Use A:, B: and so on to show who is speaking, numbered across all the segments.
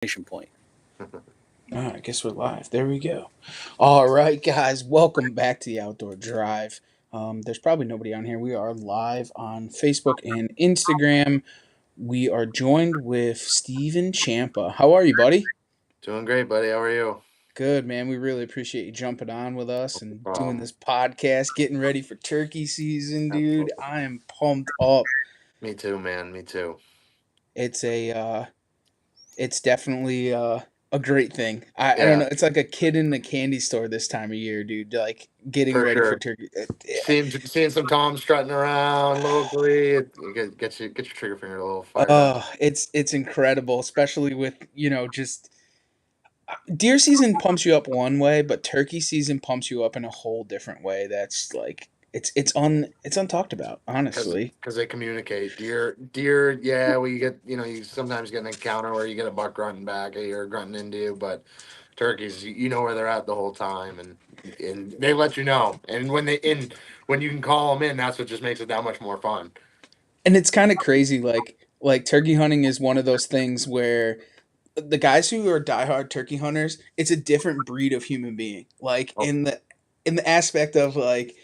A: Point.
B: All right, I guess we're live. There we go. All right, guys, welcome back to the Outdoor Drive. There's probably nobody on here. We are live on Facebook and Instagram. We are joined with Steven Champa. How are you, buddy?
C: Doing great, buddy. How are you?
B: Good, man. We really appreciate you jumping on with us
C: No
B: and doing
C: problem.
B: this podcast, getting ready for turkey season, dude.
C: Absolutely.
B: I am pumped up.
C: Me too, man. Me too.
B: It's a it's definitely a great thing. I don't
C: Yeah,
B: know. It's like a kid in the candy store this time of year, dude. Like getting
C: for
B: ready for
C: sure.
B: turkey.
C: Seeing some toms strutting around locally, get your trigger finger a little fired up.
B: It's incredible, especially with just deer season pumps you up one way, but turkey season pumps you up in a whole different way. That's like it's untalked about, honestly.
C: Because they communicate. Deer. Yeah, we get you sometimes get an encounter where you get a buck grunting back at you or grunting into you, but turkeys, you know where they're at the whole time, and they let you know. And when you can call them in, that's what just makes it that much more fun.
B: And it's kind of crazy, like turkey hunting is one of those things where the guys who are diehard turkey hunters, it's a different breed of human being. Like
C: Oh,
B: in the aspect of like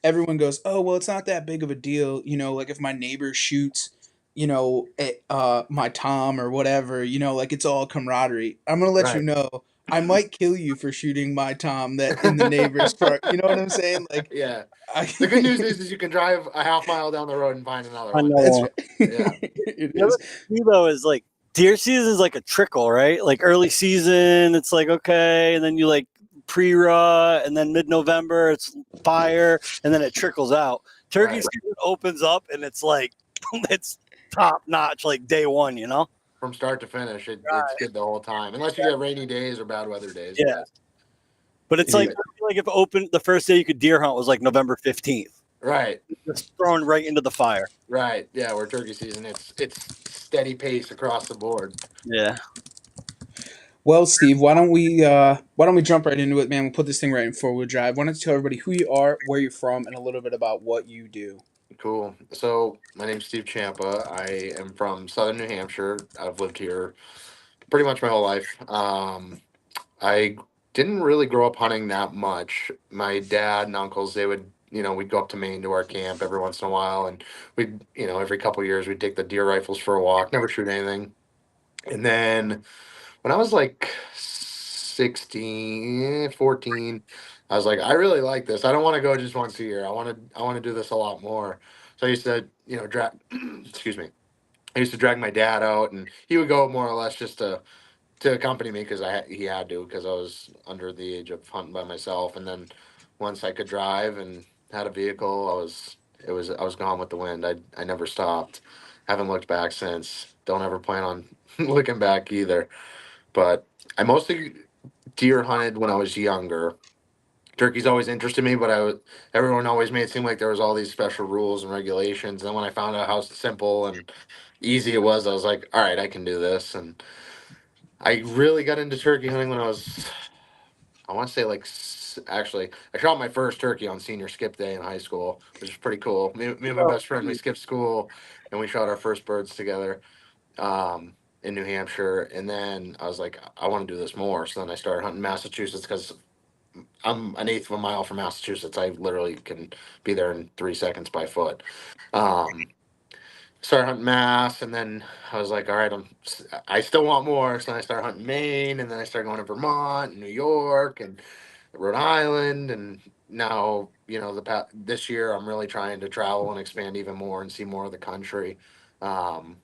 B: everyone goes, oh well, it's not that big of a deal, like if my neighbor shoots, my Tom or whatever, like it's all camaraderie. I'm gonna let you
C: right.
B: know. I might kill you for shooting my Tom that in the neighbor's truck. You know what I'm saying? Like,
C: Yeah.
B: I,
C: The good news is you can drive a half mile down the road and find another
A: I
C: one.
B: it's
A: know.
C: Yeah.
B: it
A: The other
B: is.
A: thing too, though, is like deer season is like a trickle, right? Like early season, it's like okay, and then you like pre-rut, and then mid-November it's fire, and then it trickles out. Turkey
C: Right.
A: season opens up, and it's like it's top notch, like day one, you know?
C: From start to finish, it's good the whole time. Unless you get rainy days or bad weather days,
A: Yeah,
C: but
A: but it's like
B: Yeah.
A: I feel like if it opened the first day you could deer hunt was like November 15th,
C: right.
A: just thrown right into the fire.
C: Right. Yeah, we're turkey season. It's steady pace across the board.
A: Yeah.
B: Well, Steve, why don't we jump right into it, man? We'll put this thing right in four wheel drive. Why don't you tell everybody who you are, where you're from, and a little bit about what you do?
C: Cool. So my name's Steve Champa. I am from southern New Hampshire. I've lived here pretty much my whole life. I didn't really grow up hunting that much. My dad and uncles, they would, we'd go up to Maine to our camp every once in a while, and we'd, every couple of years, we'd take the deer rifles for a walk, never shoot anything. And then when I was like 16, 14, I was like, I really like this. I don't want to go just once a year. I want to do this a lot more. So I used to, drag, excuse me. I used to drag my dad out, and he would go more or less just to accompany me because he had to because I was under the age of hunting by myself. And then once I could drive and had a vehicle, I was gone with the wind. I never stopped. Haven't looked back since. Don't ever plan on looking back either. But I mostly deer hunted when I was younger. Turkeys always interested me, but everyone always made it seem like there was all these special rules and regulations. And then when I found out how simple and easy it was, I was like, all right, I can do this. And I really got into turkey hunting when I want to say actually, I shot my first turkey on senior skip day in high school, which is pretty cool. Me and my best friend, we skipped school and we shot our first birds together in New Hampshire. And then I was like, I want to do this more. So then I started hunting Massachusetts because I'm an eighth of a mile from Massachusetts. I literally can be there in 3 seconds by foot. Um, Started hunting Mass, and then I was like, all right, I still want more. So then I started hunting Maine, and then I started going to Vermont, and New York, and Rhode Island, and now this year I'm really trying to travel and expand even more and see more of the country. Um,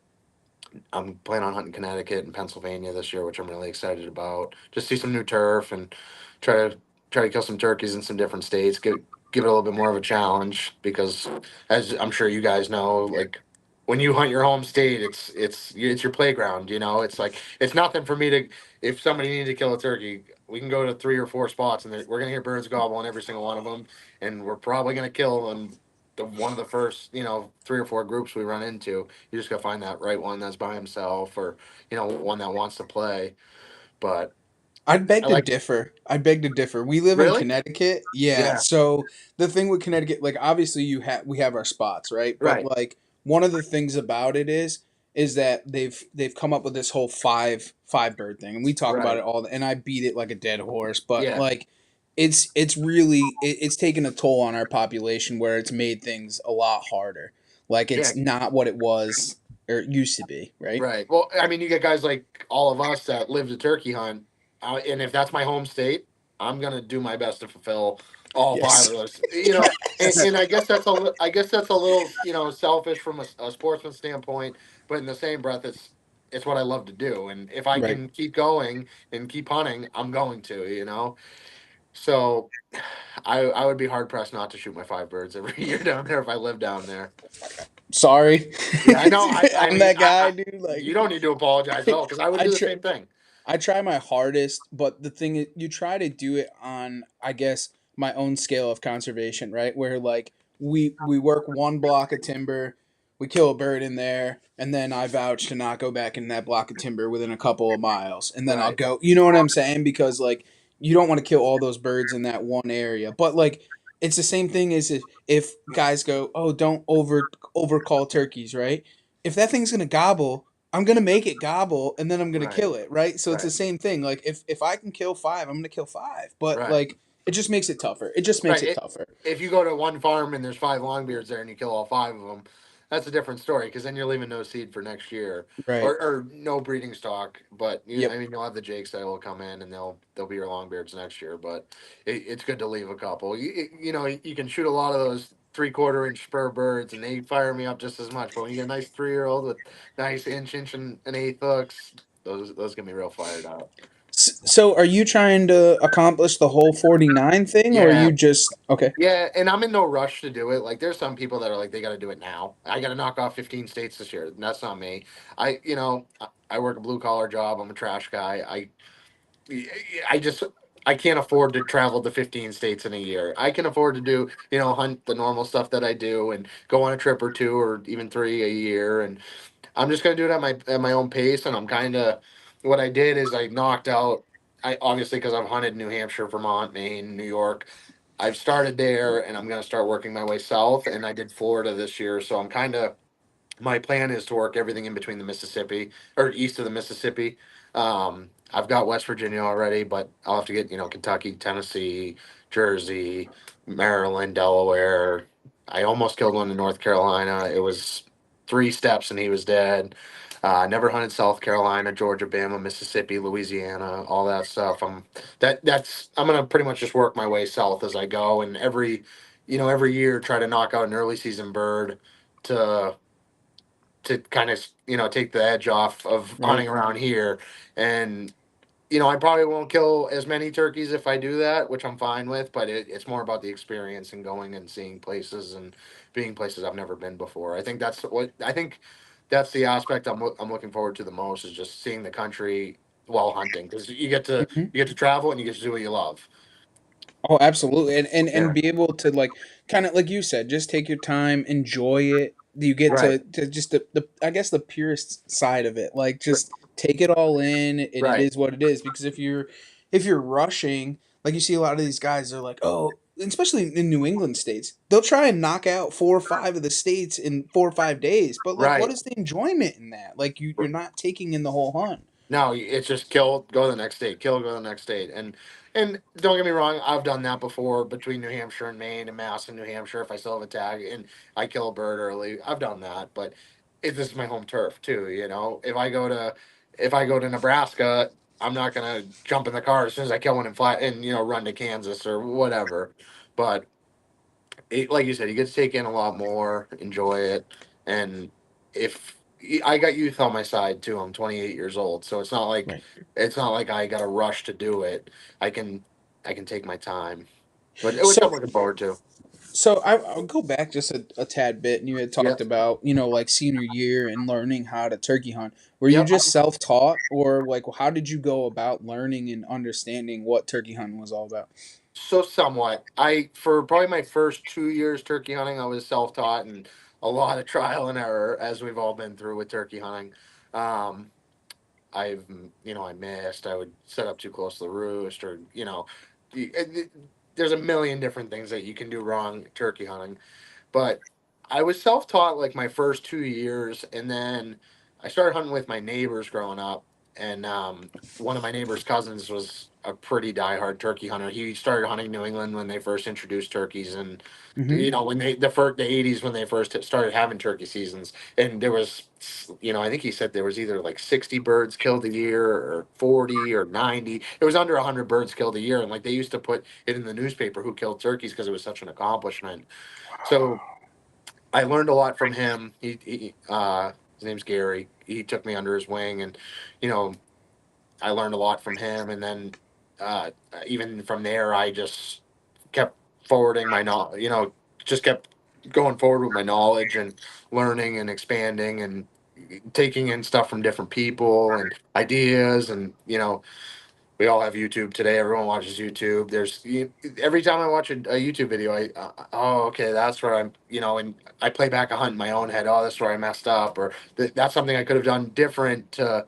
C: I'm planning on hunting Connecticut and Pennsylvania this year, which I'm really excited about. Just see some new turf and try to try to kill some turkeys in some different states. Give it a little bit more of a challenge because, as I'm sure you guys know, like when you hunt your home state, it's your playground. It's like it's nothing for me to. If somebody needs to kill a turkey, we can go to 3 or 4 spots and we're gonna hear birds gobble on every single one of them, and we're probably gonna kill them. One of the first, 3 or 4 groups we run into, you just gotta find that right one that's by himself, or one that wants to play. But
B: I'd beg
C: I
B: to
C: like
B: differ. I'd beg to differ. We live in
C: really,
B: Connecticut. Yeah.
C: yeah,
B: So the thing with Connecticut, like obviously we have our spots, right? But
C: right,
B: like one of the things about it is is that they've come up with this whole five bird thing, and we talk about
C: Right.
B: it all. And I beat it like a dead horse, but
C: Yeah.
B: like it's really it's taken a toll on our population where it's made things a lot harder. Like
C: Yeah.
B: it's not what it was or it used to be, right?
C: Right. Well, I mean, you get guys like all of us that live the turkey hunt, and if that's my home state, I'm gonna do my best to fulfill all five
B: Yes.
C: of those. You know, and I guess I guess that's a little selfish from a sportsman standpoint, but in the same breath, it's what I love to do, and if I
B: Right.
C: can keep going and keep hunting, I'm going to. So I would be hard pressed not to shoot my five birds every year down there if I lived down there.
B: Sorry.
C: Yeah, I know. I
B: I'm
C: mean,
B: that guy, dude.
C: you don't need to apologize at all because I would
B: I
C: do the
B: tr-
C: same thing.
B: I try my hardest, but the thing is, you try to do it on, I guess, my own scale of conservation, right? Where like we work one block of timber, we kill a bird in there, and then I vouch to not go back in that block of timber within a couple of miles, and then I'll
C: Right.
B: go. You know what I'm saying? Because like you don't want to kill all those birds in that one area, but like it's the same thing as if guys go, oh, don't overcall turkeys, right? If that thing's gonna gobble, I'm gonna make it gobble and then I'm gonna
C: Right.
B: kill it, right? So it's the
C: Right.
B: same thing. Like if I can kill five, I'm gonna kill five. But
C: Right.
B: like it just makes it tougher. It just makes
C: Right.
B: it tougher.
C: If you go to one farm and there's five longbeards there and you kill all five of them, that's a different story because then you're leaving no seed for next year,
B: Right.
C: or no breeding stock. But
B: Yep.
C: I mean, you'll have the jakes that will come in and they'll be your longbeards next year. But it's good to leave a couple. You can shoot a lot of those 3/4 inch spur birds and they fire me up just as much. But when you get a nice 3-year-old with nice inch and an eighth hooks, those get me real fired up.
B: So are you trying to accomplish the whole 49 thing or are
C: Yeah,
B: you just okay?
C: Yeah, and I'm in no rush to do it. Like, there's some people that are like, they got to do it now. I got to knock off 15 states this year. That's not me. I work a blue collar job. I'm a trash guy. I just, I can't afford to travel to 15 states in a year. I can afford to do, hunt the normal stuff that I do and go on a trip or two or even three a year. And I'm just gonna do it at my own pace. And I'm kind of, what I did is I knocked out. I obviously because I've hunted New Hampshire, Vermont, Maine, New York. I've started there and I'm going to start working my way south. And I did Florida this year. So I'm kind of, my plan is to work everything in between the Mississippi or east of the Mississippi. I've got West Virginia already, but I'll have to get, Kentucky, Tennessee, Jersey, Maryland, Delaware. I almost killed one in North Carolina. It was three steps and he was dead. Never hunted South Carolina, Georgia, Bama, Mississippi, Louisiana, all that stuff. I'm gonna pretty much just work my way south as I go, and every year try to knock out an early season bird to kind of take the edge off of
B: Right.
C: hunting around here. And I probably won't kill as many turkeys if I do that, which I'm fine with. But it's more about the experience and going and seeing places and being places I've never been before. I think that's the aspect I'm looking forward to the most is just seeing the country while hunting because
B: Mhm.
C: you get to travel and you get to do what you love.
B: Oh, absolutely. And
C: Yeah.
B: be able to like kind of like you said, just take your time, enjoy it. You get
C: Right.
B: to just the I guess the purest side of it. Like just take it all in and it
C: Right.
B: is what it is because if you're rushing, like you see a lot of these guys they're like, "Oh, especially in New England states. They'll try and knock out 4 or 5 of the states in 4 or 5 days. But like what
C: Right.
B: is the enjoyment in that? Like you're not taking in the whole hunt.
C: No, it's just kill, go to the next state, kill, go to the next state, and don't get me wrong, I've done that before between New Hampshire and Maine and Mass and New Hampshire. If I still have a tag and I kill a bird early, I've done that. But this is my home turf too. If I go to Nebraska, I'm not gonna jump in the car as soon as I kill one and fly and run to Kansas or whatever. But like you said, you get to take in a lot more, enjoy it, and if I got youth on my side too, I'm 28 years old, so
B: Right.
C: it's not like I got to rush to do it. I can I can take my time, but which I'm
B: So
C: looking forward to.
B: I'll go back just a tad bit, and you had talked
C: Yep,
B: about like senior year and learning how to turkey hunt. Were you
C: yep.
B: just self taught, or like how did you go about learning and understanding what turkey hunting was all about?
C: So somewhat. For probably my first 2 years turkey hunting, I was self taught and a lot of trial and error, as we've all been through with turkey hunting. Um, I missed. I would set up too close to the roost, or y- it- it- there's a million different things that you can do wrong turkey hunting. But I was self taught like my first 2 years, and then I started hunting with my neighbors growing up, and one of my neighbor's cousins was a pretty diehard turkey hunter. He started hunting New England when they first introduced turkeys, and
B: Hmm.
C: when the '80s when they first started having turkey seasons, and there was, I think he said there was either like 60 birds killed a year or 40 or 90. It was under 100 birds killed a year, and like they used to put it in the newspaper who killed turkeys because it was such an accomplishment. So I learned a lot from him. His name's Gary. He took me under his wing, and you know, I learned a lot from him. And then uh, even from there, I just kept forwarding my knowledge. Just kept going forward with my knowledge and learning and expanding and taking in stuff from different people and ideas. And we all have YouTube today. Everyone watches YouTube. Every time I watch a YouTube video, oh, okay, that's where and I play back a hunt in my own head. Oh, that's where I messed up, or that's something I could have done different to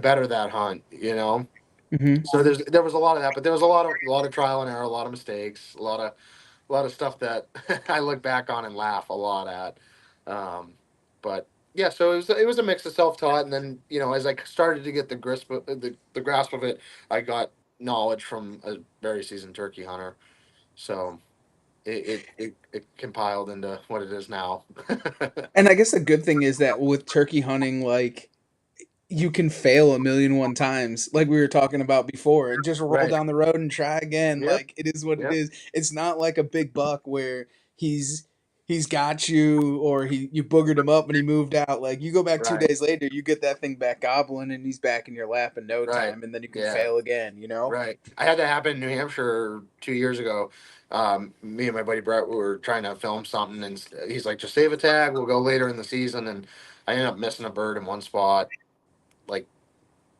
C: better that hunt.
B: Hmm.
C: So there was a lot of that, but there was a lot of trial and error, a lot of mistakes, a lot of stuff that I look back on and laugh a lot at. Um, but yeah, so it was a mix of self taught, and then as I started to get the grasp of it, I got knowledge from a very seasoned turkey hunter. So it compiled into what it is now.
B: And I guess the good thing is that with turkey hunting, like you can fail a million one times, like we were talking about before, and just roll
C: Right.
B: down the road and try again.
C: Yep.
B: Like it is what it
C: Yep.
B: is. It's not like a big buck where he's he's got you or you boogered him up and he moved out. Like you go back two
C: Right.
B: days later, you get that thing back gobbling and he's back in your lap in no
C: Right.
B: time, and then you can
C: Yeah.
B: fail again.
C: Right. I had that happen in New Hampshire 2 years ago. Me and my buddy Brett were trying to film something, and he's like, "Just save a tag. We'll go later in the season." And I ended up missing a bird in one spot, like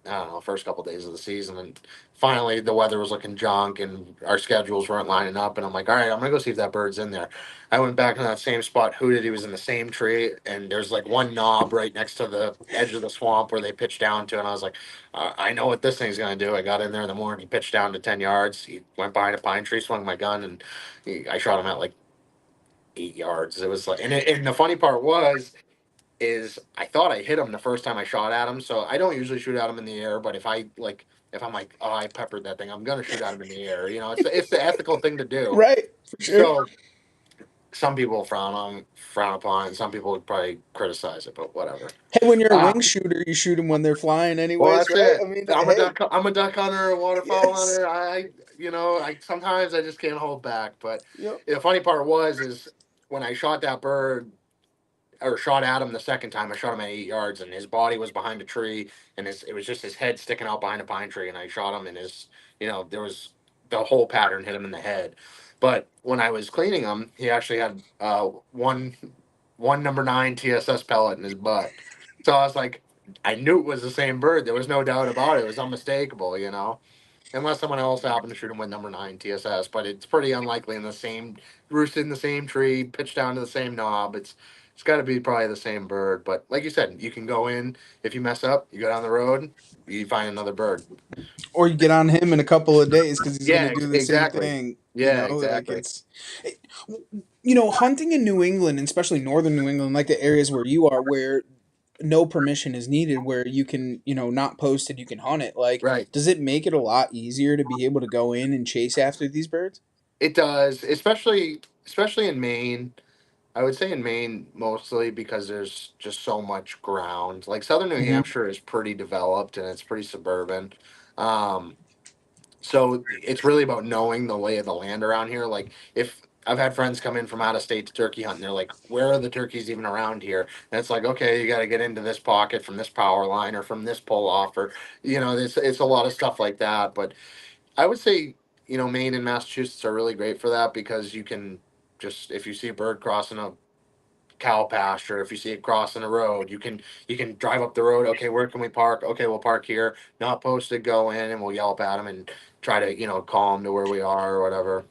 C: I don't know, first couple days of the season, and finally the weather was looking junk, and our schedules weren't lining up. And I'm like, all right, I'm gonna go see if that bird's in there. I went back to that same spot, hooted. He was in the same tree, and there's like one knob right next to the edge of the swamp where they pitched down to. And I was like, I know what this thing's gonna do. I got in there in the morning. He pitched down to 10 yards. He went behind a pine tree, swung my gun, and I shot him at like 8 yards. It was like, and the funny part was is I thought I hit him the first time I shot at him. So I don't usually shoot at him in the air, but if I'm like, oh, I peppered that thing, I'm gonna shoot at him in the air. It's the ethical thing to do.
B: Right, for sure.
C: So some people frown upon it. Some people would probably criticize it, but whatever.
B: Hey, when you're a
C: Uh,
B: wing shooter, you shoot them when they're flying,
C: well,
B: anyways,
C: that's
B: right?
C: it.
B: I mean,
C: I'm a
B: hey,
C: duck. I'm a duck hunter, a waterfowl
B: yes,
C: hunter. I sometimes I just can't hold back. But
B: yep.
C: the funny part is when I shot that bird or shot at him the second time. I shot him at 8 yards, and his body was behind a tree, and it was just his head sticking out behind a pine tree. And I shot him, and there was the whole pattern hit him in the head. But when I was cleaning him, he actually had one number 9 TSS pellet in his butt. So I was like, I knew it was the same bird. There was no doubt about it. It was unmistakable. Unless someone else happened to shoot him with number 9 TSS, but it's pretty unlikely in the same roosted in the same tree, pitched down to the same knob. It's got to be probably the same bird. But like you said, you can go in if you mess up, you go down the road, you find another bird.
B: Or you get on him in a couple of days because he's
C: Yeah,
B: gonna do the same
C: exactly.
B: thing.
C: Yeah,
B: Like
C: exactly.
B: it's, hunting in New England, and especially northern New England, like the areas where you are, where no permission is needed, where you can, not post it, you can hunt it. Like,
C: Right.
B: does it make it a lot easier to be able to go in and chase after these birds?
C: It does, especially in Maine. I would say in Maine mostly because there's just so much ground. Like southern New
B: Hmm.
C: Hampshire is pretty developed and it's pretty suburban. Um, So it's really about knowing the lay of the land around here. Like if I've had friends come in from out of state to turkey hunt, and they're like, "Where are the turkeys even around here?" And it's like, okay, you got to get into this pocket from this power line or from this pull off, or it's a lot of stuff like that. But I would say Maine and Massachusetts are really great for that because you can just if you see a bird crossing a cow pasture, if you see it crossing a road, you can drive up the road. Okay, where can we park? Okay, we'll park here. Not posted, go in, and we'll yelp at them and try to call them to where we are or whatever.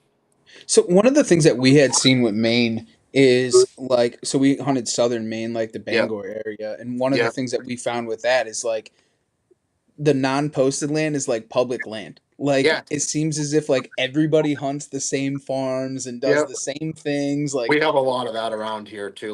B: So one of the things that we had seen with Maine is like, so we hunted southern Maine, like the
C: Yep.
B: Bangor area, and one of the
C: Yep.
B: things that we found with that is like the non-posted land is like public land. Like
C: Yeah.
B: it seems as if like everybody hunts the same farms and does
C: Yep.
B: the same things.
C: We
B: Like,
C: have a lot of that around here too.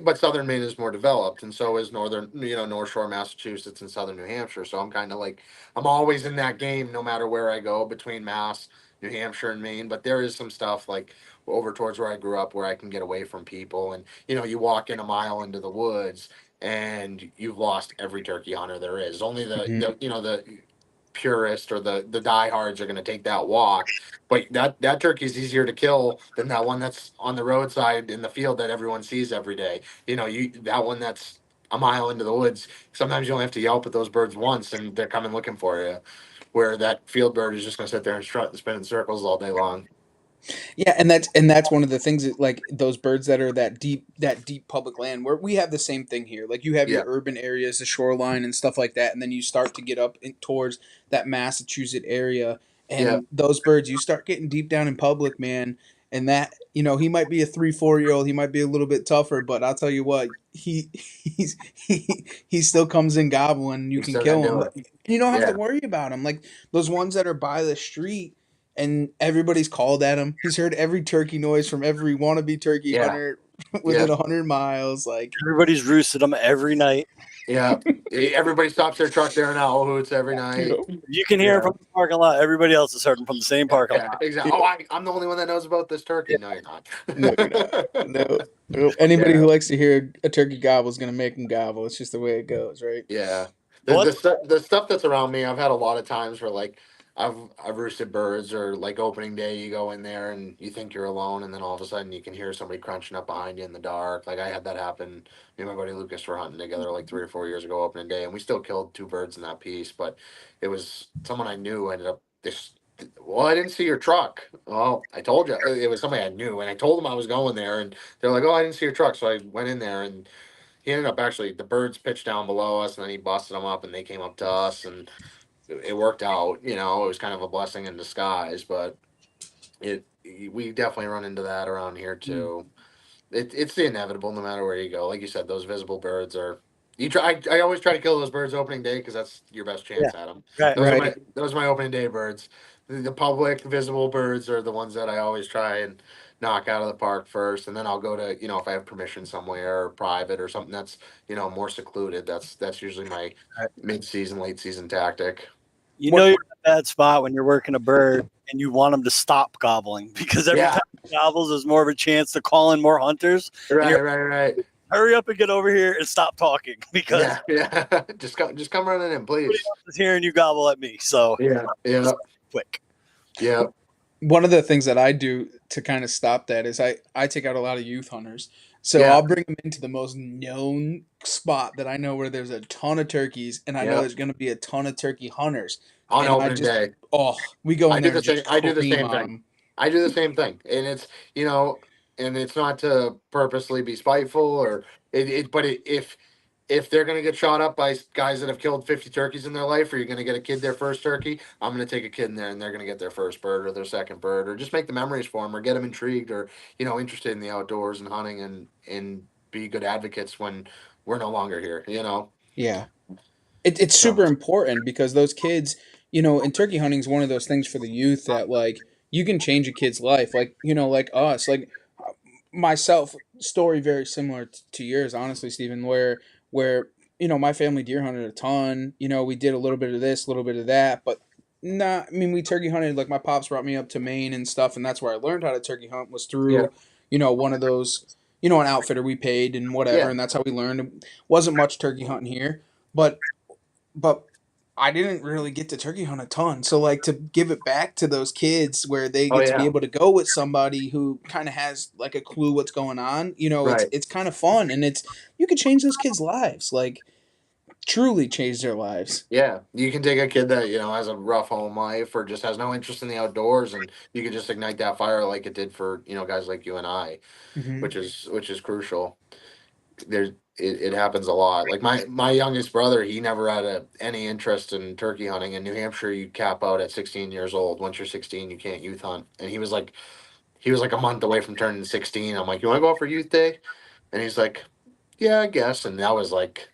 C: But Southern Maine is more developed, and so is northern, North Shore, Massachusetts, and Southern New Hampshire. So I'm kind of like, I'm always in that game, no matter where I go between Mass, New Hampshire, and Maine. But there is some stuff like over towards where I grew up, where I can get away from people, and you walk in a mile into the woods, and you've lost every turkey hunter there is. Only
B: mhm.
C: the purist or the diehards are going to take that walk, but that turkey is easier to kill than that one that's on the roadside in the field that everyone sees every day. You that one that's a mile into the woods. Sometimes you only have to yelp at those birds once, and they're coming looking for you. Where that field bird is just going to sit there and strut and spin in circles all day long.
B: Yeah, and that's one of the things that like those birds that are that deep public land where we have the same thing here. Like you have your
C: Yeah,
B: urban areas, the shoreline and stuff like that, and then you start to get up towards that Massachusetts area,
C: yeah,
B: and those birds you start getting deep down in public, man. And that he might be a 3 4 year old, he might be a little bit tougher, but I'll tell you what, he still comes in gobbling. You
C: you're
B: can
C: still gonna
B: kill him,
C: do
B: but
C: it.
B: you don't have to
C: Yeah,
B: worry about him. Like those ones that are by the street and everybody's called at him. He's heard every turkey noise from every wannabe turkey
C: yeah,
B: hunter
C: yeah,
B: within 100 miles. Like,
A: Everybody's roosted them every night.
C: yeah. Everybody stops their truck there in Owl Hoots every night.
B: you
A: You can hear them
C: Yeah.
A: from the parking lot. Everybody else is heard them from the same parking
C: Yeah,
A: lot.
C: exactly.
B: know,
C: Oh, I'm the only one that knows about this turkey. No, you're not.
B: no, you're not. No, no. Anybody
C: Yeah,
B: who likes to hear a turkey gobble is gonna make him gobble. It's just the way it goes, right?
C: yeah. The
A: What?
C: the the stuff that's around me, I've had a lot of times where like I've roosted birds, or like opening day, you go in there and you think you're alone, and then all of a sudden you can hear somebody crunching up behind you in the dark. Like I had that happen. Me and my buddy Lucas were hunting together like 3 or 4 years ago, opening day, and we still killed two birds in that piece. But it was someone I knew ended up this. Well, I didn't see your truck. Well, I told you it was somebody I knew, and I told them I was going there, and they're like, "Oh, I didn't see your truck," so I went in there, and he ended up actually the birds pitched down below us, and then he busted them up, and they came up to us, and it worked out. It was kind of a blessing in disguise, but it we definitely run into that around here
B: Mm.
C: too. It's the inevitable no matter where you go. Like you said, those visible birds are. You try. I always try to kill those birds opening day because that's your best
A: Yeah.
C: chance at them.
A: Right.
B: Right.
C: Those are my opening day birds. The public visible birds are the ones that I always try and knock out of the park first, and then I'll go to if I have permission somewhere or private or something that's more secluded. That's usually my
A: Right.
C: mid season, late season tactic.
A: You know
B: What?
A: you're in a bad spot when you're working a bird and you want them to stop gobbling because every
C: Yeah.
A: time it gobbles, there's more of a chance to call in more hunters. And
C: Right.
A: you're
C: Right. Right.
A: hurry up and get over here and stop talking because
C: Yeah. Yeah. Just come running in,
A: nobody
C: please.
A: else is hearing you gobble at me. So
C: Yeah. Yeah.
A: quick.
C: Yeah.
B: One of the things that I do to kind of stop that is I take out a lot of youth hunters. So
C: Yeah.
B: I'll bring them into the most known spot that I know where there's a ton of turkeys and I know
C: Yeah.
B: there's going to be a ton of turkey hunters.
C: On
B: And I
C: opening
B: just,
C: day.
B: oh, we go
C: I
B: in
C: do
B: there
C: the
B: and
C: same.
B: just
C: I do the
B: cream
C: same
B: on
C: thing.
B: them.
C: I do the same thing, and it's not to purposely be spiteful or but if they're gonna get shot up by guys that have killed 50 turkeys in their life, or you're gonna get a kid their first turkey, I'm gonna take a kid in there, and they're gonna get their first bird or their second bird, or just make the memories for them, or get them intrigued, or interested in the outdoors and hunting, and be good advocates when we're no longer here.
B: Yeah. It's
C: So
B: super important because those kids, and turkey hunting is one of those things for the youth that like you can change a kid's life. Like, like us, like myself, story very similar to yours, honestly, Stephen, where my family deer hunted a ton. We did a little bit of this, a little bit of that, but not. I mean, we turkey hunted. Like my pops brought me up to Maine and stuff, and that's where I learned how to turkey hunt was
C: yeah,
B: through, one of those, an outfitter we paid and whatever,
C: yeah,
B: and that's how we learned. It wasn't much turkey hunting here, but I didn't really get to turkey hunt a ton. So like to give it back to those kids where they
C: oh
B: get to be
C: yeah,
B: able to go with somebody who kind of has like a clue what's going on, it's
C: right.
B: it's kind of fun and you could change those kids' lives, like truly change their lives.
C: Yeah, you can take a kid that has a rough home life or just has no interest in the outdoors, and you can just ignite that fire like it did for guys like you and I,
B: Hmm.
C: which is crucial. It happens a lot. Like my youngest brother, he never had any interest in turkey hunting. In New Hampshire, you cap out at 16 years old. Once you're 16, you can't youth hunt. And he was like a month away from turning 16. I'm like, you want to go out for youth day? And he's like, yeah, I guess. And I was like,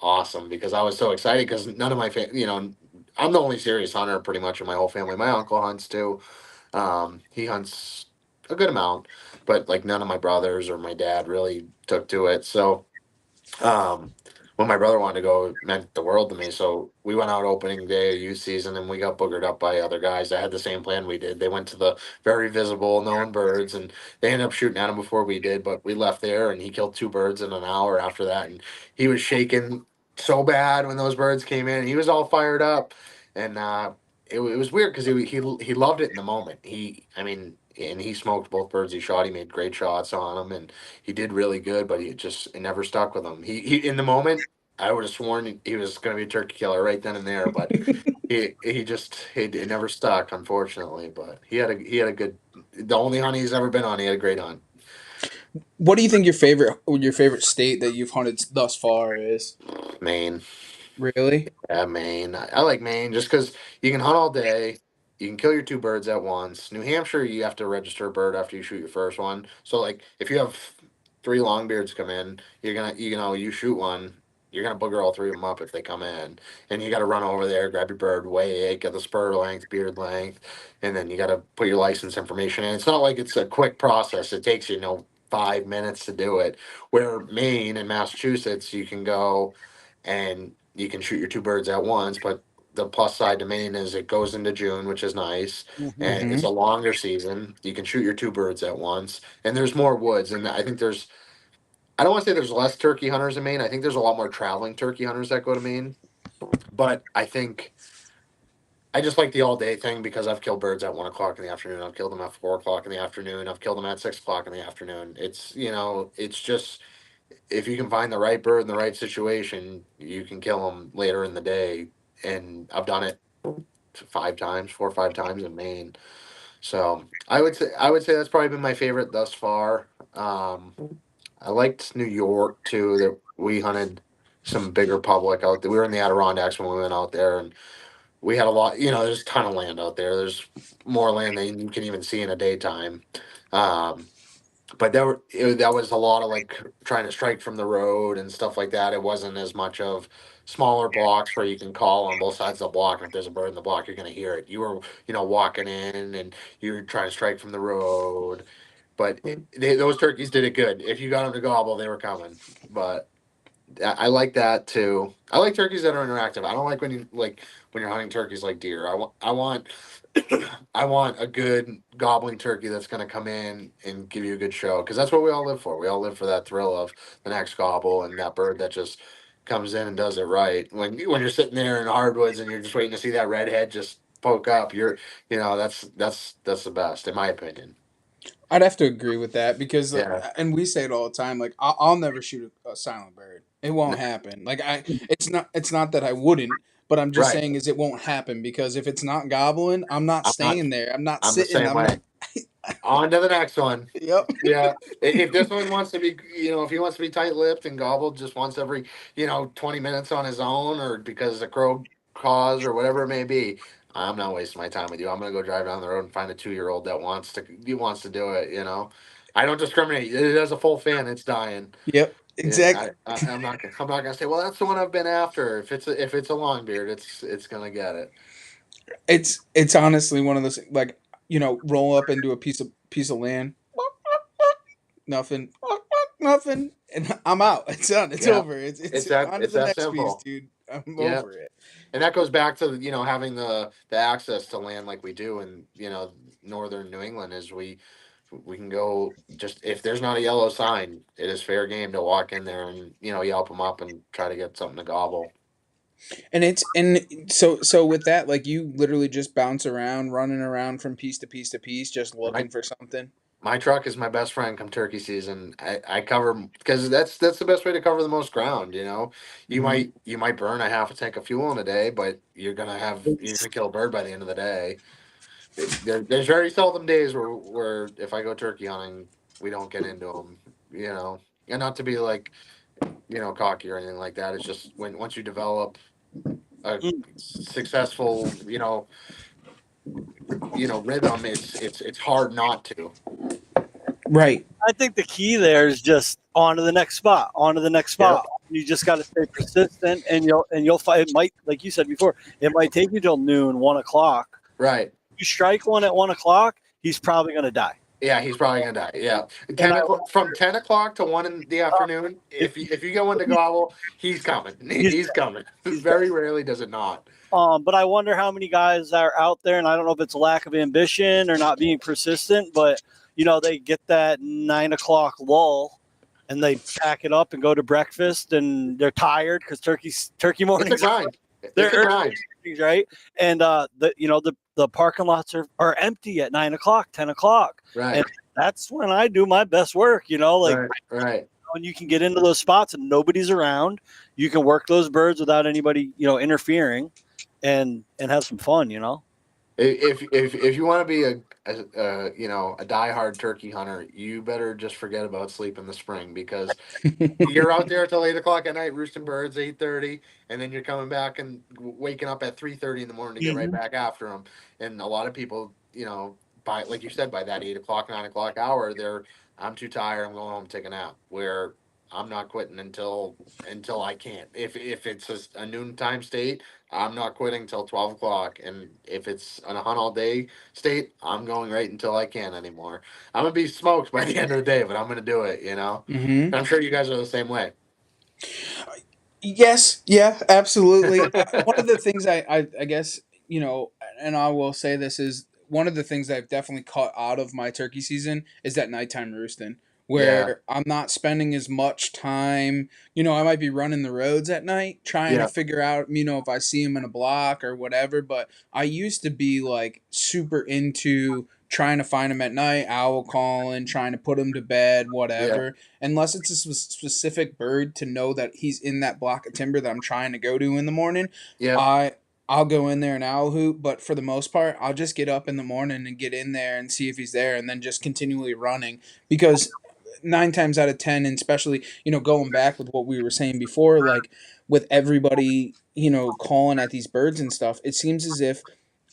C: awesome, because I was so excited because none of my I'm the only serious hunter pretty much in my whole family. My uncle hunts too. He hunts a good amount, but like none of my brothers or my dad really took to it. So um, when my brother wanted to go, it meant the world to me. So we went out opening day of youth season, and we got boogered up by other guys that had the same plan we did. They went to the very visible, known birds, and they ended up shooting at them before we did. But we left there, and he killed 2 birds in an hour after that, and he was shaking so bad when those birds came in. He was all fired up, and it was weird because he loved it in the moment. I mean. And he smoked both birds he shot. He made great shots on them, and he did really good, but it never stuck with him. He in the moment, I would have sworn he was going to be a turkey killer right then and there, but it never stuck, unfortunately. But he had a good, the only hunt he's ever been on. He had a great hunt.
B: What do you think your favorite state that you've hunted thus far is?
C: Maine.
B: Really?
C: Yeah, Maine. I like Maine just because you can hunt all day. You can kill your 2 birds at once. New Hampshire, you have to register a bird after you shoot your first one. So, like, if you have 3 longbeards come in, you shoot one, you're gonna booger all 3 of them up if they come in, and you got to run over there, grab your bird, weigh it, get the spur length, beard length, and then you got to put your license information in. It's not like it's a quick process. It takes 5 minutes to do it. Where Maine and Massachusetts, you can go and you can shoot your 2 birds at once, but the plus side to Maine is it goes into June, which is nice,
A: Mhm.
C: and it's
B: Mm-hmm.
C: a longer season. You can shoot your 2 birds at once, and there's more woods. And I think I don't want to say there's less turkey hunters in Maine. I think there's a lot more traveling turkey hunters that go to Maine. But I think I just like the all day thing because I've killed birds at 1 o'clock in the afternoon. I've killed them at 4 o'clock in the afternoon. I've killed them at 6 o'clock in the afternoon. It's just if you can find the right bird in the right situation, you can kill them later in the day. And I've done it 5 times, 4 or 5 times in Maine. So I would say that's probably been my favorite thus far. Um, I liked New York too. That we hunted some bigger public out there. We were in the Adirondacks when we went out there, and we had a lot. There's a ton of land out there. There's more land than you can even see in a daytime. Um, but that was a lot of like trying to strike from the road and stuff like that. It wasn't as much of smaller blocks where you can call on both sides of the block, and if there's a bird in the block, you're going to hear it. You were walking in and you were trying to strike from the road, but those turkeys did it good. If you got them to gobble, they were coming. But I like that too. I like turkeys that are interactive. I don't like when you're hunting turkeys like deer. I want I want a good gobbling turkey that's going to come in and give you a good show because that's what we all live for. We all live for that thrill of the next gobble and that bird that just comes in and does it right. When you're sitting there in the hardwoods and you're just waiting to see that redhead just poke up, that's the best in my opinion.
B: I'd have to agree with that because,
C: Yeah.
B: and we say it all the time. Like, I'll never shoot a silent bird. It won't happen. Like, It's not that I wouldn't, but I'm just
C: Right.
B: saying is it won't happen because if it's not gobbling, I'm not
C: I'm not.
B: staying there. I'm not
C: I'm the
B: sitting.
C: same
B: I'm not.
C: way. On to the next one.
B: Yep.
C: Yeah. If this one wants to be, if he wants to be tight-lipped and gobbled just once every, 20 minutes on his own or because the crow caws or whatever it may be, I'm not wasting my time with you. I'm gonna go drive down the road and find a 2-year-old that wants to do it. I don't discriminate. It has a full fan, it's dying.
B: Yep.
C: Yeah,
B: Exactly.
C: I'm not gonna say, well, that's the one I've been after. If it's a long beard, it's gonna get it.
B: It's honestly one of those like roll up into a piece of land, nothing, nothing, and I'm out. It's done. It's
C: Yeah.
B: over. It's
C: It's that
B: on to
C: it's
B: the
C: that
B: next piece,
C: simple.
B: dude. I'm
C: Yeah.
B: over it.
C: And that goes back to having the access to land like we do in northern New England is we can go just if there's not a yellow sign, it is fair game to walk in there and yelp them up and try to get something to gobble.
B: And so with that, like you literally just bounce around, running around from piece to piece to piece, just
C: My
B: looking for something.
C: my truck is my best friend come turkey season. I cover because that's the best way to cover the most ground. You
B: Hmm.
C: might burn a half a tank of fuel in a day, but you're gonna kill a bird by the end of the day. There's very seldom days where if I go turkey hunting, we don't get into them, and not to be like, cocky or anything like that. It's just once you develop a
A: Mm.
C: successful, rhythm, it's hard not to.
B: Right.
A: I think the key there is just on to the next spot, on to the next
C: Yep.
A: spot, You just got to stay persistent, and you'll find. It might, like you said before, it might take you till noon, 1 o'clock.
C: Right.
A: You strike one at 1 o'clock, he's probably going to die.
C: Yeah, he's probably gonna die. Yeah,
A: And
C: 10 o'clock from 10 o'clock to 1 in the afternoon. If you get one to gobble, he's coming.
A: he's
C: He's coming.
A: he's
C: Very rarely does it not.
A: But I wonder how many guys are out there, and I don't know if it's a lack of ambition or not being persistent, but they get that 9 o'clock lull, and they pack it up and go to breakfast, and they're tired because turkey
C: It's a
A: mornings
C: grind.
A: they're
C: It's a
A: early
C: grind.
A: mornings, right? And the parking lots are empty at 9 o'clock, 10 o'clock,
C: Right.
A: and that's when I do my best work. Like
C: Right.
A: when you can get into those spots and nobody's around, you can work those birds without anybody interfering, and have some fun.
C: If you want to be a diehard turkey hunter, you better just forget about sleep in the spring, because you're out there till 8 o'clock at night roosting birds, 8:30, and then you're coming back and waking up at 3:30 in the morning to get right
A: Mhm.
C: back after them. And a lot of people, by, like you said, by that 8 o'clock, 9 o'clock hour, I'm too tired. I'm going home to take a nap. Where I'm not quitting until I can't. If it's a noontime state, I'm not quitting till 12 o'clock. And if it's on a hunt all day state, I'm going right until I can't anymore. I'm gonna be smoked by the end of the day, but I'm gonna do it.
B: Hmm.
C: And I'm sure you guys are the same way.
B: Yes, yeah, absolutely. One of the things I guess, and I will say this is one of the things I've definitely caught out of my turkey season is that nighttime roosting,
C: Yeah,
B: where I'm not spending as much time. I might be running the roads at night trying to
C: yeah,
B: figure out, if I see them in a block or whatever. But I used to be like super into trying to find them at night, owl calling, trying to put them to bed,
C: yeah,
B: whatever, unless it's a specific bird to know that he's in that block of timber that I'm trying to go to in the morning.
C: yeah,
B: I I'll go in there and owl hoot, but for the most part, I'll just get up in the morning and get in there and see if he's there, and then just continually running because 9 times out of 10, and especially going back with what we were saying before, like with everybody calling at these birds and stuff, it seems as if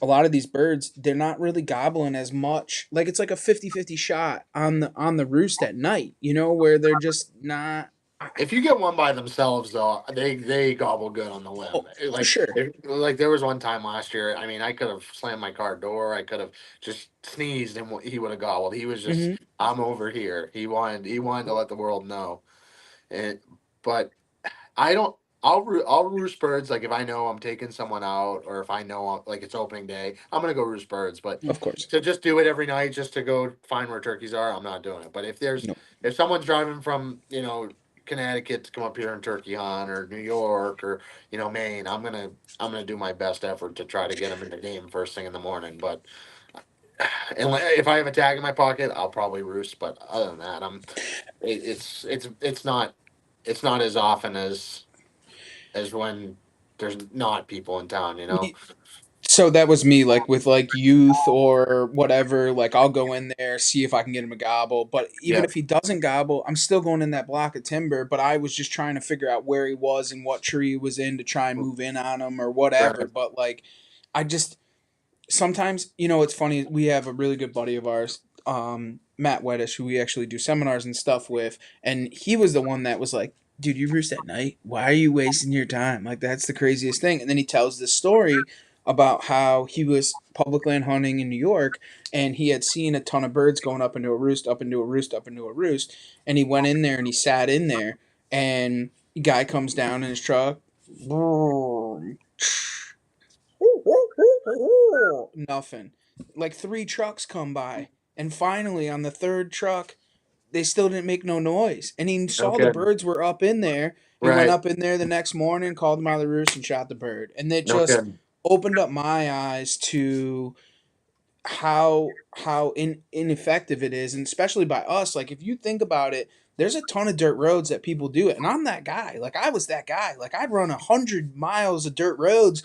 B: a lot of these birds, they're not really gobbling as much. Like it's like a 50-50 shot on the roost at night, where they're just not.
C: If you get one by themselves, though, they gobble good on the limb.
B: Oh, for
C: Like
B: sure.
C: like there was one time last year. I mean, I could have slammed my car door. I could have just sneezed and he would have gobbled. He was just,
B: Hmm.
C: I'm over here. He wanted to let the world know. And but I don't. I'll roost birds, like if I know I'm taking someone out, or if I know like it's opening day, I'm gonna go roost birds. But
B: Of course.
C: to just do it every night just to go find where turkeys are, I'm not doing it. But
B: No.
C: if someone's driving from Connecticut to come up here and turkey hunt, or New York, or Maine, I'm gonna do my best effort to try to get them in the game first thing in the morning. But and if I have a tag in my pocket, I'll probably roost. But other than that, it's not as often as when there's not people in town.
B: So that was me, like with like youth or whatever. Like I'll go in there, see if I can get him a gobble. But even
C: Yeah,
B: if he doesn't gobble, I'm still going in that block of timber. But I was just trying to figure out where he was and what tree he was in to try and move in on him or whatever.
C: right.
B: But like, I just sometimes, it's funny. We have a really good buddy of ours, Matt Weddish, who we actually do seminars and stuff with, and he was the one that was like, "Dude, you roost at night. Why are you wasting your time? Like that's the craziest thing." And then he tells this story about how he was public land hunting in New York, and he had seen a ton of birds going up into a roost, up into a roost, up into a roost, and he went in there and he sat in there, and the guy comes down in his truck. Nothing. Like three trucks come by, and finally on the third truck, they still didn't make no noise. And he
C: No
B: saw the
C: kidding.
B: birds were up in there. He went
C: Right.
B: up in there the next morning, called them out of the roost, and shot the bird. And it
C: No
B: just
C: kidding.
B: opened up my eyes to how ineffective it is, and especially by us. Like if you think about it, there's a ton of dirt roads that people do it, and I'm that guy. Like I was that guy. Like I'd run 100 miles of dirt roads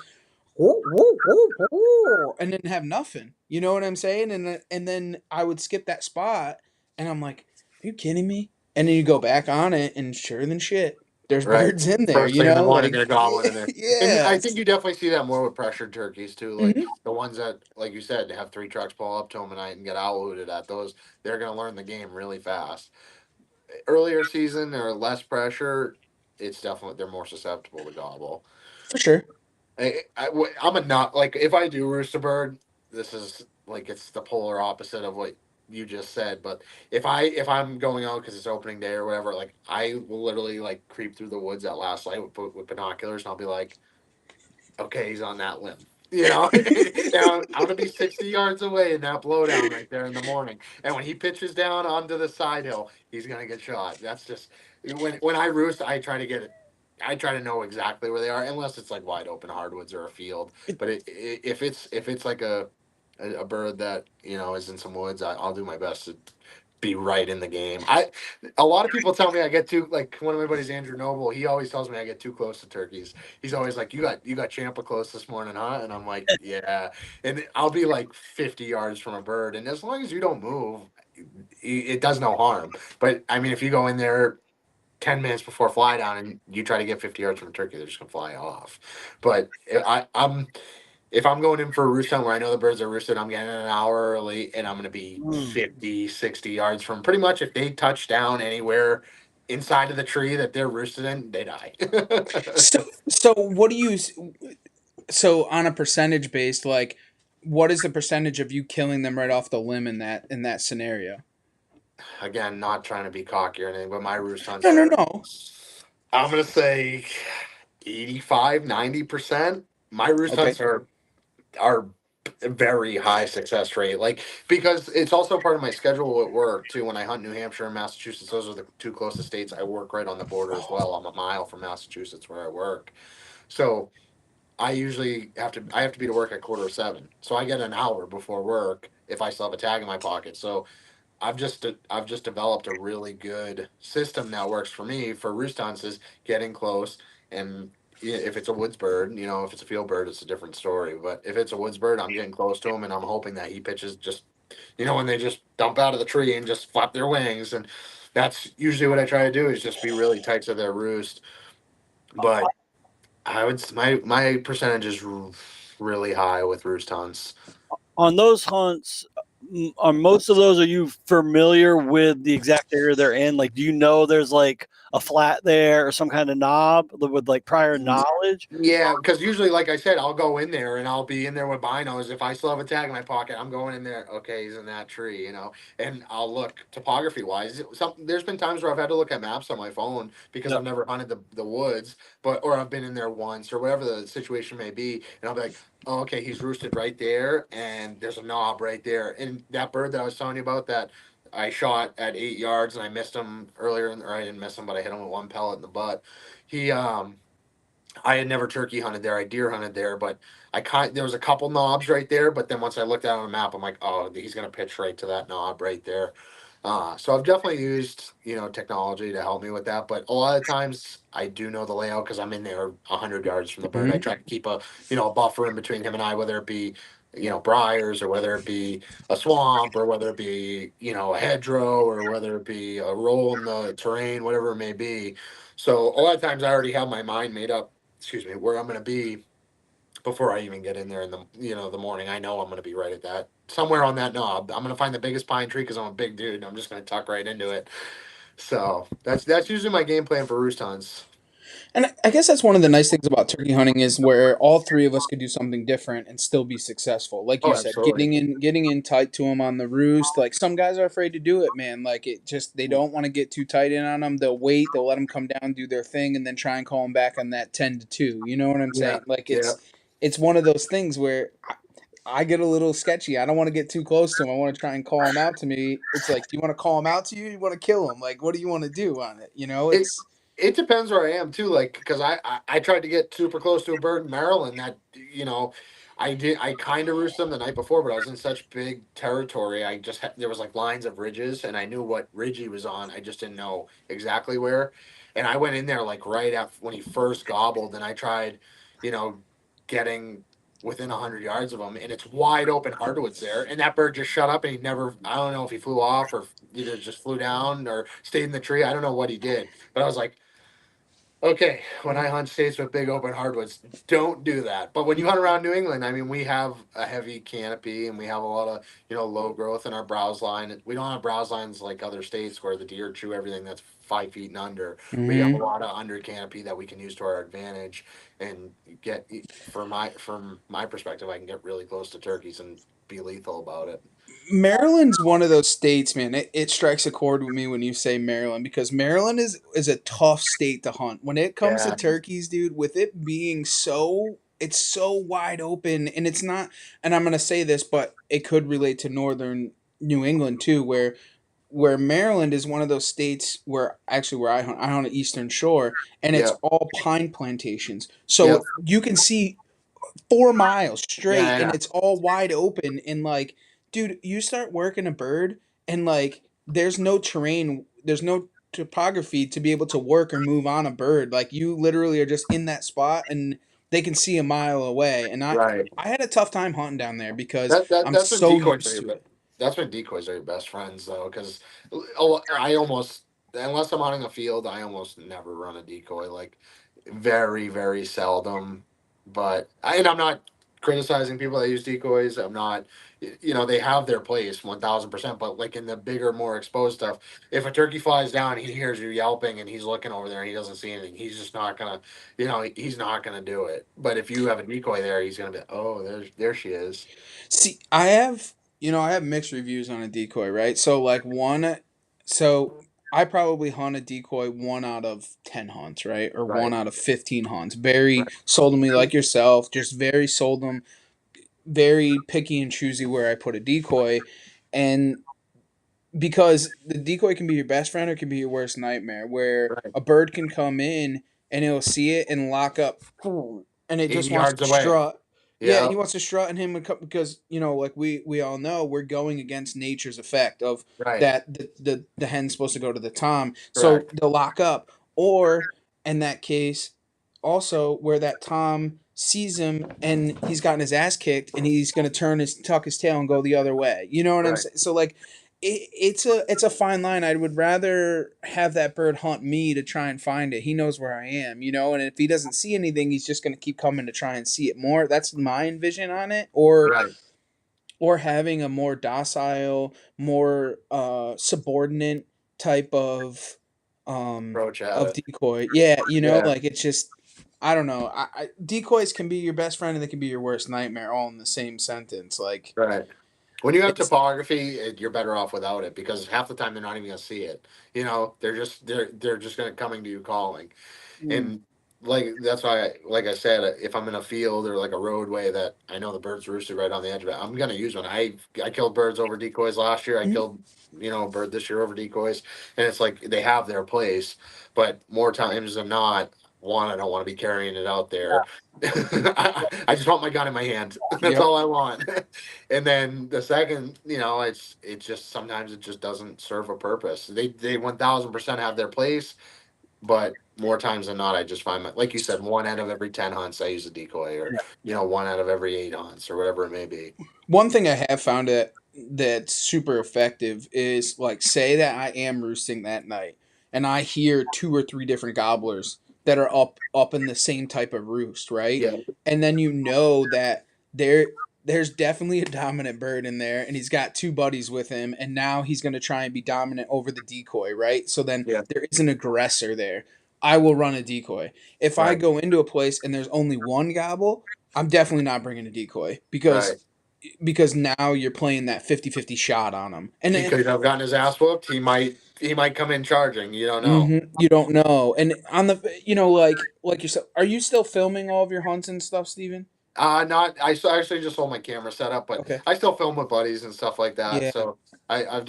B: and then have nothing. You know what I'm saying? And then I would skip that spot, and I'm like, "Are you kidding me?" And then you go back on it, and sure than shit, there's
C: Right.
B: birds in there.
C: First thing in the morning,
B: Like
C: they're gobbling in there. And I
B: yeah,
C: think you definitely see that more with pressured turkeys too. Like
B: hmm
C: the ones that, like you said, have three trucks pull up to them at night and get owl hooted at. They're gonna learn the game really fast. Earlier season or less pressure, it's definitely they're more susceptible to gobble.
B: For sure.
C: I'm a not like if I do roost a bird, this is like it's the polar opposite of what you just said. But if I'm going out because it's opening day or whatever, like I will literally like creep through the woods at last light with binoculars, and I'll be like, okay, he's on that limb. You know, and I'm gonna be 60 yards away in that blowdown right there in the morning. And when he pitches down onto the side hill, he's gonna get shot. That's just when I roost, I try to get it. I try to know exactly where they are, unless it's like wide open hardwoods or a field. But if it's like a bird that is in some woods, I'll do my best to be right in the game. A lot of people tell me I get too like one of my buddies, Andrew Noble. He always tells me I get too close to turkeys. He's always like, "You got Champa close this morning, huh?" And I'm like, "Yeah." And I'll be like 50 yards from a bird, and as long as you don't move, it does no harm. But I mean, if you go in there 10 minutes before fly down and you try to get 50 yards from a turkey, they're just gonna fly off. But if I'm going in for a roost hunt where I know the birds are roosted, I'm getting an hour early and I'm going to be
A: Mm.
C: 50, 60 yards from pretty much if they touch down anywhere inside of the tree that they're roosted in, they die.
B: So what do you? So on a percentage based, like, what is the percentage of you killing them right off the limb in that scenario?
C: Again, not trying to be cocky or anything, but my roost hunts
B: No, no,
C: are,
B: no.
C: I'm going to say 85, 90%. My roost
B: Okay.
C: hunts are a very high success rate. Like because it's also part of my schedule at work too. When I hunt New Hampshire and Massachusetts, those are the two closest states. I work right on the border as well. I'm a mile from Massachusetts where I work. So I have to be to work at 6:45. So I get an hour before work if I still have a tag in my pocket. So I've just developed a really good system that works for me for roost hunts is getting close and if it's a woods bird, if it's a field bird, it's a different story. But if it's a woods bird, I'm getting close to him and I'm hoping that he pitches just, when they just dump out of the tree and just flap their wings. And that's usually what I try to do is just be really tight to their roost. But my percentage is really high with roost hunts.
A: On those hunts, are most of those, are you familiar with the exact area they're in? Like, do you know there's like a flat there or some kind of knob with like prior knowledge?
C: Yeah, because usually, like I said, I'll go in there and I'll be in there with binos. If I still have a tag in my pocket, I'm going in there. Okay, he's in that tree, and I'll look topography wise. There's been times where I've had to look at maps on my phone because
A: No.
C: I've never hunted the woods, or I've been in there once or whatever the situation may be, and I'll be like, oh, okay, he's roosted right there, and there's a knob right there, and that bird that I was telling you about that I shot at 8 yards and I missed him earlier, or I didn't miss him, but I hit him with one pellet in the butt. He I had never turkey hunted there. I deer hunted there, but there was a couple knobs right there. But then once I looked out on the map, I'm like, oh, he's gonna pitch right to that knob right there. So I've definitely used technology to help me with that. But a lot of times I do know the layout because I'm in there 100 yards from the bird. I
B: Mhm.
C: try to keep a buffer in between him and I, whether it be briars or whether it be a swamp or whether it be a hedgerow or whether it be a roll in the terrain, whatever it may be. So a lot of times I already have my mind made up, where I'm going to be before I even get in there in the morning. I know I'm going to be right at that somewhere on that knob. I'm going to find the biggest pine tree because I'm a big dude and I'm just going to tuck right into it. So that's usually my game plan for roost hunts.
B: And I guess that's one of the nice things about turkey hunting is where all three of us could do something different and still be successful. Like you
C: Oh,
B: said,
C: absolutely.
B: getting in tight to them on the roost. Like some guys are afraid to do it, man. Like it just they don't want to get too tight in on them. They'll wait. They'll let them come down, do their thing, and then try and call them back on that 10-2. You know what I'm
C: Yeah.
B: saying? Like
C: Yeah.
B: it's one of those things where I get a little sketchy. I don't want to get too close to him. I want to try and call him out to me. It's like, do you want to call him out to you? You want to kill him? Like, what do you want to do on it?
C: It
B: It's
C: it depends where I am too. Like, because I tried to get super close to a bird in Maryland that I kind of roosted them the night before, but I was in such big territory. There was like lines of ridges, and I knew what ridge he was on. I just didn't know exactly where. And I went in there like right after when he first gobbled, and I tried, you know, getting within 100 yards of him, and it's wide open hardwoods there. And that bird just shut up, and he never. I don't know if he flew off or either just flew down or stayed in the tree. I don't know what he did, but I was like, okay, when I hunt states with big open hardwoods, don't do that. But when you hunt around New England, I mean, we have a heavy canopy and we have a lot of, low growth in our browse line. We don't have browse lines like other states where the deer chew everything that's 5 feet and under. We have a
B: Hmm.
C: lot of under canopy that we can use to our advantage and get. From my perspective, I can get really close to turkeys and be lethal about it.
B: Maryland's one of those states, man. It strikes a chord with me when you say Maryland because Maryland is a tough state to hunt. When it comes to
C: Yeah,
B: turkeys, dude, with it being so it's so wide open and it's not and I'm going to say this, but it could relate to northern New England too where Maryland is one of those states where actually where I hunt the Eastern Shore and it's
C: yeah,
B: all pine plantations.
C: yeah,
B: So you can see 4 miles straight
C: yeah,
B: and
C: yeah.
B: it's all wide open and like dude you start working a bird and like there's no terrain there's no topography to be able to work or move on a bird like you literally are just in that spot and they can see a mile away and i
C: Right.
B: i had a tough time hunting down there because I'm
C: That's when
B: so
C: decoys are
B: used to it.
C: that's when decoys are your best friends though, because I almost, unless I'm hunting a field, I almost never run a decoy. Like very seldom. But and I'm not criticizing people that use decoys. I'm not. They have their place 1,000%. But like in the bigger, more exposed stuff, if a turkey flies down, he hears you yelping, and he's looking over there, and he doesn't see anything. He's just not gonna, he's not gonna do it. But if you have a decoy there, he's gonna be, oh, there she is.
B: See, I have mixed reviews on a decoy, right? So like so I probably hunt a decoy 1 out of 10 hunts, right? Or one
C: Right.
B: out of 15 hunts. Very
C: Right.
B: seldomly like yourself, just very seldom, very picky and choosy where I put a decoy. And because the decoy can be your best friend or it can be your worst nightmare where
C: Right.
B: a bird can come in and it'll see it and lock up and it
C: 80
B: just wants
C: yards
B: to
C: away.
B: strut. Yeah,
C: Yeah.
B: he wants to strut and him because like we all know we're going against nature's effect of
C: Right.
B: that the hen's supposed to go to the tom, so
C: Correct.
B: they'll lock up. Or in that case also where that tom sees him and he's gotten his ass kicked and he's going to tuck his tail and go the other way, you know what I'm
C: Right.
B: saying? So like it's a fine line. I would rather have that bird hunt me to try and find it. He knows where I am, and if he doesn't see anything, he's just going to keep coming to try and see it more. That's my envision on it.
C: Right.
B: Or having a more docile, more subordinate type
C: Approach at
B: of
C: it.
B: decoy. Yeah,
C: Yeah.
B: like it's just I don't know. Decoys can be your best friend and they can be your worst nightmare all in the same sentence. Like
C: Right. When you have
B: it's
C: topography, you're better off without it because half the time they're not even gonna see it. They're just gonna coming to you calling.
B: mm,
C: And like that's why, like I said, if I'm in a field or like a roadway that I know the birds roosted right on the edge of it, I'm gonna use one. I killed birds over decoys last year. I
B: mm,
C: killed a bird this year over decoys, and it's like they have their place, but more times than not. One, I don't want to be carrying it out there. I just want my gun in my hand. That's
B: yep.
C: all I want. And then the second, it's just sometimes it just doesn't serve a purpose. They 1,000% have their place, but more times than not, I just find like you said, 1 out of every 10 hunts I use a decoy, or 1 out of every 8 hunts, or whatever it may be.
B: One thing I have found that's super effective is like say that I am roosting that night and I hear two or three different gobblers that are up in the same type of roost, right?
C: Yeah,
B: And then that there there's definitely a dominant bird in there and he's got two buddies with him and now he's going to try and be dominant over the decoy, right? So then
C: yeah,
B: there is an aggressor there. I will run a decoy. If I
C: right,
B: go into a place and there's only one gobble, I'm definitely not bringing a decoy
C: right.
B: because now you're playing that 50-50 shot on him. And
C: He could have gotten his ass whooped. He might come in charging. You don't know.
B: you don't know. And on the like yourself, are you still filming all of your hunts and stuff, Steven?
C: Not. Actually just hold my camera set up, but
B: Okay.
C: I still film with buddies and stuff like that.
B: Yeah.
C: So I've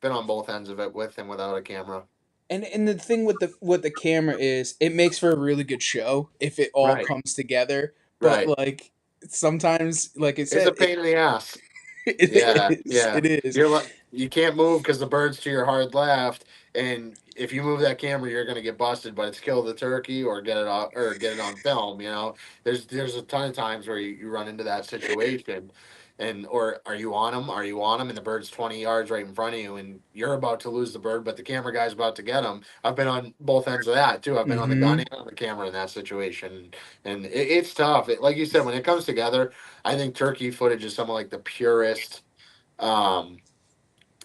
C: been on both ends of it with and without a camera.
B: And the thing with the camera is it makes for a really good show if it all
C: Right,
B: comes together. But
C: right.
B: like sometimes, like I
C: It's a
B: said,
C: pain in the ass.
B: it
C: Yeah,
B: is.
C: yeah.
B: It is.
C: You're like you can't move because the bird's to your hard left, and if you move that camera, you're gonna get busted. But it's kill the turkey or get it off or get it on film. There's a ton of times where you run into that situation, and or are you on them? Are you on them? And the bird's 20 yards right in front of you, and you're about to lose the bird, but the camera guy's about to get him. I've been on both ends of that too. I've been on the gun
B: Mm-hmm.
C: and on the camera in that situation, and it's tough. Like you said, when it comes together. I think turkey footage is some of like the purest um,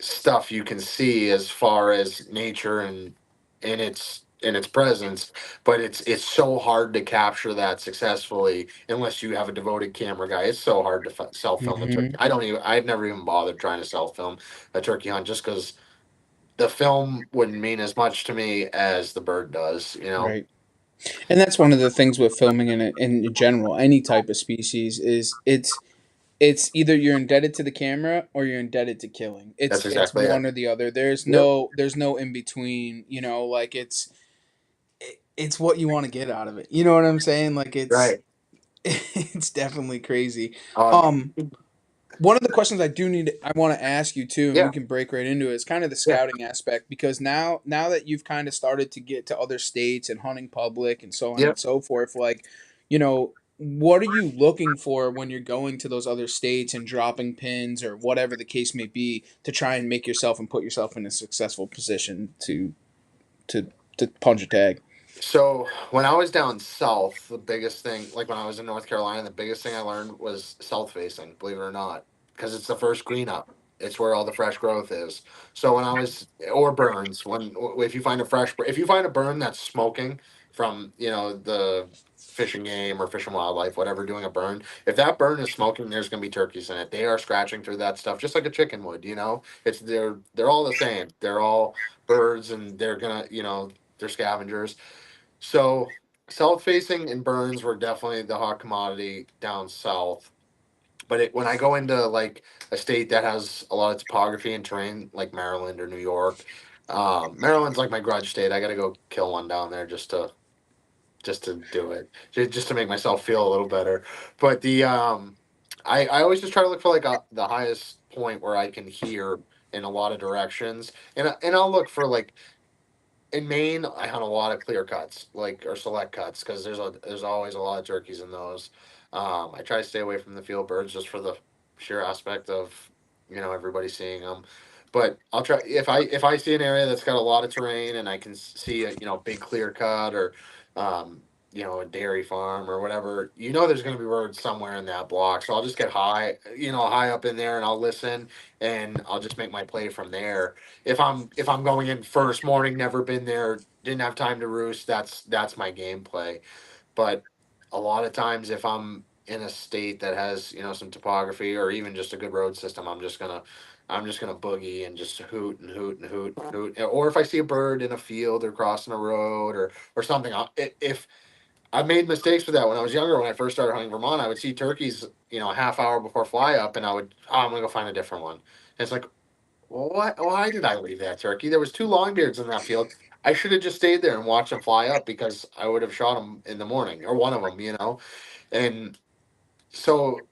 C: stuff you can see as far as nature and in its presence, but it's so hard to capture that successfully unless you have a devoted camera guy. It's so hard to self film a turkey.
B: Hmm.
C: I've never even bothered trying to self film a turkey hunt just because the film wouldn't mean as much to me as the bird does, you know.
B: Right. And that's one of the things with filming in general, any type of species, is it's either you're indebted to the camera or you're indebted to killing.
C: That's
B: It's
C: exactly it.
B: one or the other.
C: Yep.
B: There's no in between. Like it's what you want to get out of it. You know what I'm saying? Like it's
C: Right.
B: it's definitely crazy.
C: Um.
B: Um, One of the questions I want to ask you too, and we
C: Yeah.
B: can break right into it, is kind of the
C: Yeah.
B: scouting aspect, because now that you've kind of started to get to other states and hunting public and so on and
C: Yep.
B: so forth, like, what are you looking for when you're going to those other states and dropping pins or whatever the case may be to try and make yourself and put yourself in a successful position to to punch a tag?
C: So when I was down south, the biggest thing, like when I was in North Carolina, the biggest thing I learned was south facing, believe it or not, because it's the first green up. It's where all the fresh growth is. So when I was, or burns, if you find if you find a burn that's smoking from, the fishing game or fishing wildlife, whatever, doing a burn, if that burn is smoking, there's going to be turkeys in it. They are scratching through that stuff just like a chicken would, they're all the same. They're all birds and they're gonna, they're scavengers. So south facing and burns were definitely the hot commodity down south. But when I go into like a state that has a lot of topography and terrain, like Maryland or New York, Maryland's like my grudge state. I got to go kill one down there just to do it, just to make myself feel a little better. But I always just try to look for like the highest point where I can hear in a lot of directions, and I'll look for like in Maine, I hunt a lot of clear cuts, like or select cuts, because there's always a lot of turkeys in those. I try to stay away from the field birds just for the sheer aspect of everybody seeing them. But I'll try if I see an area that's got a lot of terrain and I can see a big clear cut or um, a dairy farm or whatever. There's going to be birds somewhere in that block, so I'll just get high up in there and I'll listen and I'll just make my play from there. If I'm going in first morning, never been there, didn't have time to roost, that's my gameplay. But a lot of times if I'm in a state that has, some topography or even just a good road system, I'm just gonna boogie and just hoot and hoot and hoot and hoot. Or if I see a bird in a field or crossing a road or something, if I've made mistakes with that when I was younger, when I first started hunting Vermont, I would see turkeys, a half hour before fly up and I'm gonna go find a different one. And it's like, why did I leave that turkey? There was two longbeards in that field. I should have just stayed there and watched them fly up because I would have shot them in the morning or one of them. And so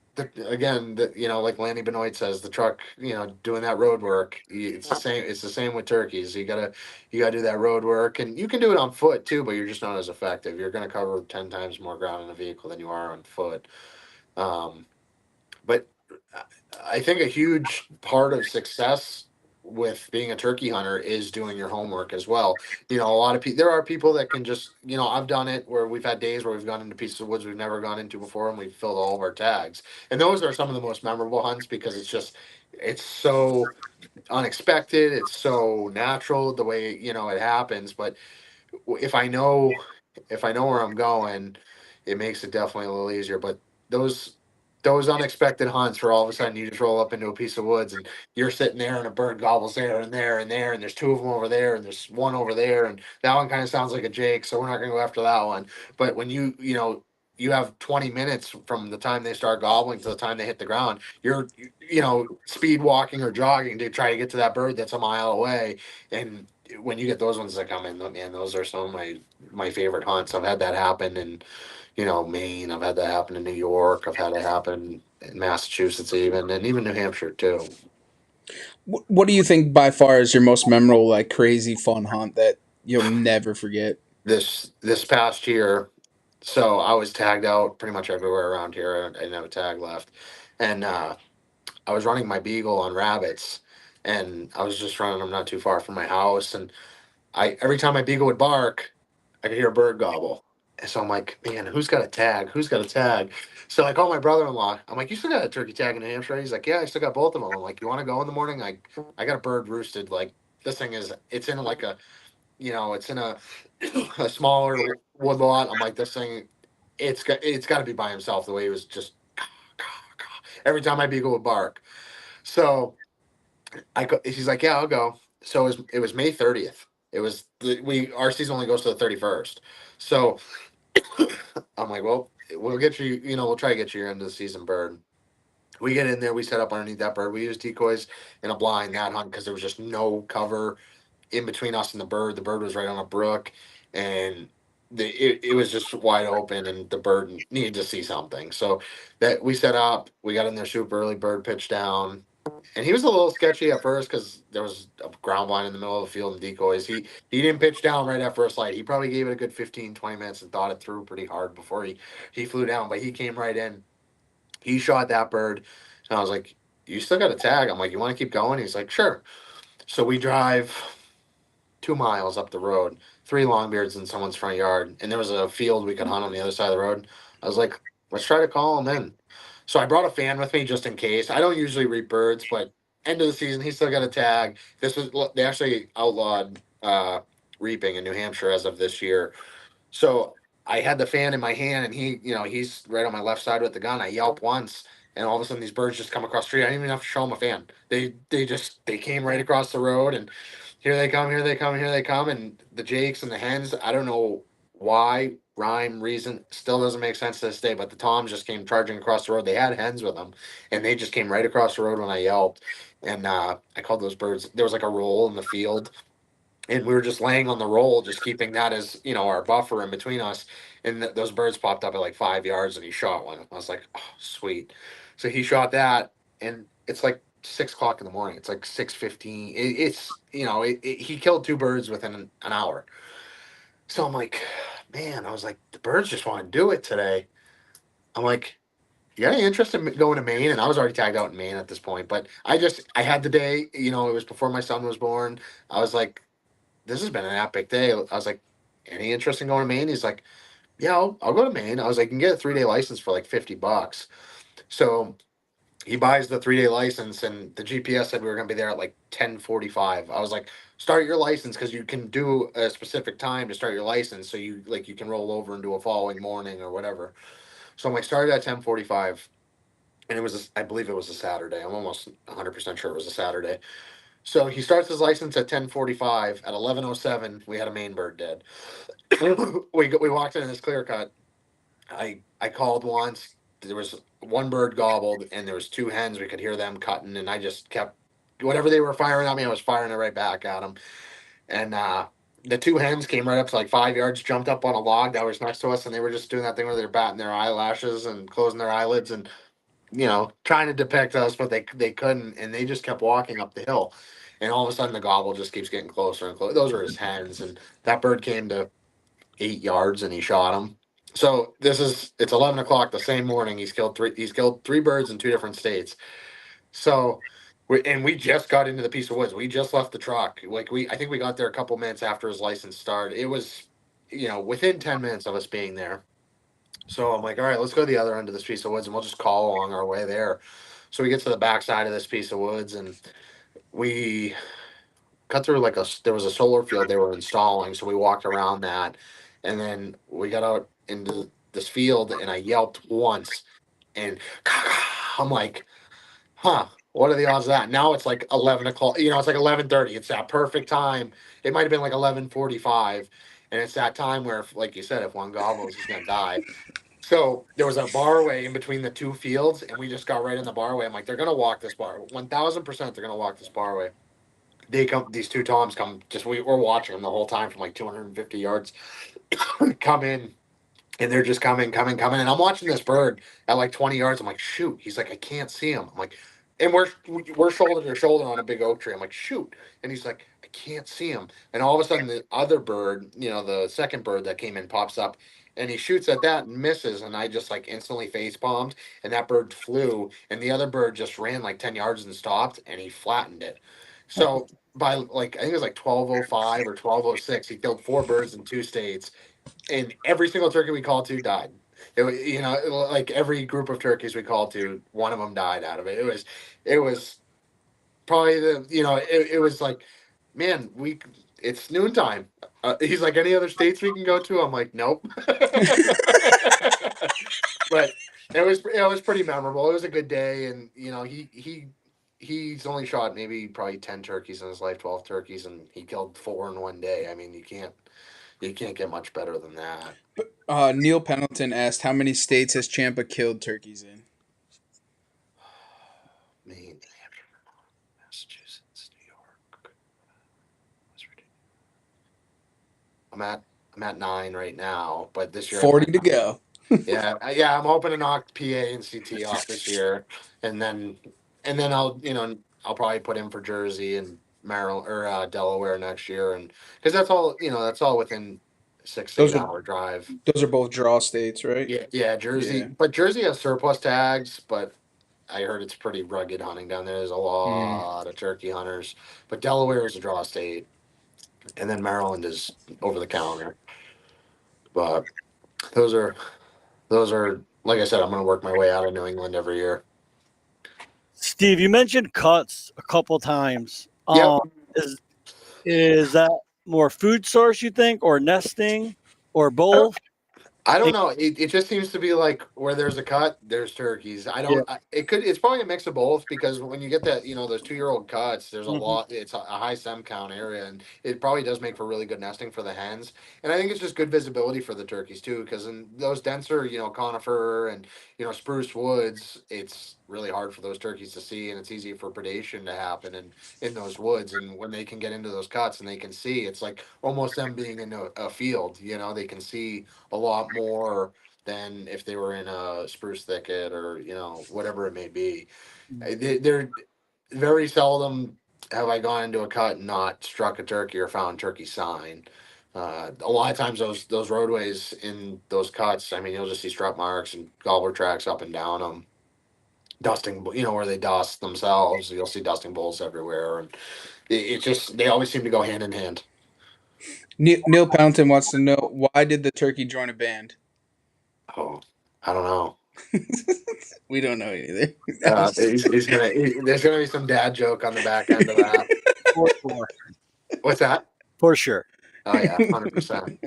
C: again, like Lanny Benoit says, the truck, doing that road work, it's the same. It's the same with turkeys. You gotta do that road work, and you can do it on foot too, but you're just not as effective. You're gonna cover 10 times more ground in a vehicle than you are on foot. Um, but I think a huge part of success with being a turkey hunter is doing your homework as well. A lot of people, there are people that can just, I've done it where we've had days where we've gone into pieces of woods we've never gone into before and we've filled all of our tags. And those are some of the most memorable hunts because it's so unexpected. It's so natural the way, it happens. But if I know if I know where I'm going, it makes it definitely a little easier. But those those unexpected hunts where all of a sudden you just roll up into a piece of woods and you're sitting there and a bird gobbles there and there and there and there's two of them over there and there's one over there and that one kind of sounds like a Jake, so we're not going to go after that one. But when you have 20 minutes from the time they start gobbling to the time they hit the ground, you're speed walking or jogging to try to get to that bird that's a mile away. And when you get those ones that come in, man, those are some of my favorite hunts. I've had that happen in Maine. I've had that happen in New York. I've had it happen in Massachusetts, and even New Hampshire too.
B: What do you think by far is your most memorable, like crazy fun hunt that you'll never forget?
C: This past year, so I was tagged out pretty much everywhere around here. I didn't have a tag left, and I was running my beagle on rabbits, and I was just running them not too far from my house, and I every time my beagle would bark, I could hear a bird gobble. And so I'm like, man, who's got a tag? Who's got a tag? So I call my brother-in-law. I'm like, you still got a turkey tag in New Hampshire? He's like, yeah, I still got both of them. I'm like, you want to go in the morning? I got a bird roosted. Like this thing it's in like it's in a a smaller wood lot. I'm like, this thing, it's got to be by himself. The way he was just every time my beagle would bark. So he's like, yeah, I'll go. So it was May 30th. It was our season only goes to the 31st. So I'm like, well, we'll get you. We'll try to get you your end of the season bird. We get in there. We set up underneath that bird. We use decoys in a blind that hunt because there was just no cover in between us and the bird. The bird was right on a brook, and it was just wide open, and the bird needed to see something. So that we set up. We got in there super early. Bird pitched down, and he was a little sketchy at first because there was a ground line in the middle of the field and decoys. He didn't pitch down right at first light. He probably gave it a good 15, 20 minutes and thought it through pretty hard before he flew down. But he came right in. He shot that bird, and I was like, "You still got a tag?" I'm like, "You want to keep going?" He's like, "Sure." So we drive 2 miles up the road, three longbeards in someone's front yard, and there was a field we could hunt on the other side of the road. I was like, let's try to call him in. So I brought a fan with me just in case. I don't usually reap birds, but end of the season, he still got a tag. They actually outlawed reaping in New Hampshire as of this year. So I had the fan in my hand, and he's right on my left side with the gun. I yelp once, and all of a sudden these birds just come across the street. I didn't even have to show them a fan. They came right across the road, and here they come, here they come, here they come, and the jakes and the hens. I don't know why, rhyme, reason, still doesn't make sense to this day. But the toms just came charging across the road. They had hens with them, and they just came right across the road when I yelped. And I called those birds. There was like a roll in the field, and we were just laying on the roll, just keeping that as our buffer in between us. And those birds popped up at like 5 yards, and he shot one. I was like, oh, sweet. So he shot that, and it's like 6 o'clock in the morning. It's like 6:15. He killed two birds within an hour. So I'm like, man, I was like, the birds just want to do it today. I'm like, you got any interest in going to Maine? And I was already tagged out in Maine at this point, but I had the day. It was before my son was born. I was like, this has been an epic day. I was like, any interest in going to Maine? He's like, yeah, I'll go to Maine. I was like, you can get a 3-day license for like $50. So he buys the 3-day license, and the GPS said we were going to be there at like 10:45. I was like, start your license, because you can do a specific time to start your license. So you can roll over and do a following morning or whatever. So I'm like, started at 10:45. And I believe it was a Saturday. I'm almost 100% sure it was a Saturday. So he starts his license at 10:45. At 11:07, we had a Maine bird dead. We walked in this clear cut. I called once. There was one bird gobbled, and there was two hens. We could hear them cutting, and I just kept whatever they were firing at me. I was firing it right back at them. And the two hens came right up to like 5 yards, jumped up on a log that was next to us, and they were just doing that thing where they're batting their eyelashes and closing their eyelids and trying to depict us, but they couldn't, and they just kept walking up the hill. And all of a sudden, the gobble just keeps getting closer and closer. Those are his hens, and that bird came to 8 yards, and he shot him. So it's 11 o'clock the same morning. He's killed three birds in two different states. So we just got into the piece of woods. We just left the truck. I think we got there a couple minutes after his license started. It was, within 10 minutes of us being there. So I'm like, all right, let's go to the other end of this piece of woods, and we'll just call along our way there. So we get to the back side of this piece of woods, and we cut through there was a solar field they were installing. So we walked around that, and then we got out into this field, and I yelped once, and I'm like, huh, what are the odds of that? Now it's like 11 o'clock, it's like 11:30. It's that perfect time. It might have been like 11:45. And it's that time where, like you said, if one gobbles, he's going to die. So there was a barway in between the two fields, and we just got right in the barway. I'm like, they're gonna walk this bar, 1,000%. They're gonna walk this barway. These two toms come. We're watching them the whole time from like 250 yards. Come in, and they're just coming, and I'm watching this bird at like 20 yards. I'm like, shoot. He's like, I can't see him. I'm like, and we're shoulder to shoulder on a big oak tree. I'm like, shoot, and he's like, I can't see him. And all of a sudden, the other bird, the second bird that came in, pops up, and he shoots at that and misses. And I just like instantly face palmed, and that bird flew, and the other bird just ran like 10 yards and stopped, and he flattened it. So by like I think it was like 12:05 or 12:06, he killed four birds in two states, and every single turkey we called to died. Like every group of turkeys we called to, one of them died out of it. It was probably it was like, man, it's noontime. He's like, any other states we can go to? I'm like, nope. But it was pretty memorable. It was a good day, and he's only shot maybe probably 10 turkeys in his life, 12 turkeys, and he killed 4 in one day. I mean, you can't get much better than that.
B: Neil Pendleton asked, "How many states has Champa killed turkeys in?"
C: Maine, New Hampshire, Massachusetts, New York, West Virginia. I'm at 9 right now, but this year I
B: 40
C: might.
B: to go.
C: Yeah. I'm hoping to knock PA and CT off this year, and then I'll probably put in for Jersey and Maryland or Delaware next year, and because that's all within 6 to 8
B: Those are
C: hour drive.
B: those are both draw states, right?
C: Yeah, Jersey,
B: Yeah.
C: but Jersey has surplus tags, but I heard it's pretty rugged hunting down there. There's a
B: Mm.
C: lot of turkey hunters, but Delaware is a draw state, and then Maryland is over the counter. But those are those are like I said, I'm going to work my way out of New England every year.
A: Steve, you mentioned cuts a couple times.
C: Yep.
A: Is that more food source, you think, or nesting, or both?
C: I don't know. It just seems to be like where there's a cut, there's turkeys. I
A: Yeah.
C: don't. It's probably a mix of both because when you get that, those 2-year-old cuts, there's a
A: Mhm.
C: lot. It's a high sem count area, and it probably does make for really good nesting for the hens. And I think it's just good visibility for the turkeys too, because in those denser, conifer and spruce woods, it's really hard for those turkeys to see, and it's easy for predation to happen in those woods. And when they can get into those cuts and they can see, it's like almost them being in a field. They can see a lot more than if they were in a spruce thicket or whatever it may be. They're very seldom have I gone into a cut and not struck a turkey or found turkey sign. A lot of times those roadways in those cuts, I mean, you'll just see strut marks and gobbler tracks up and down them. Dusting, where they dust themselves, you'll see dusting bowls everywhere, and it just they always seem to go hand in hand.
B: Neil Pendleton wants to know, why did the turkey join a band?
C: Oh, I don't know.
B: We don't know either.
C: There's gonna be some dad joke on the back end of that.
A: For sure.
C: What's that?
A: For sure.
C: Oh yeah, 100%.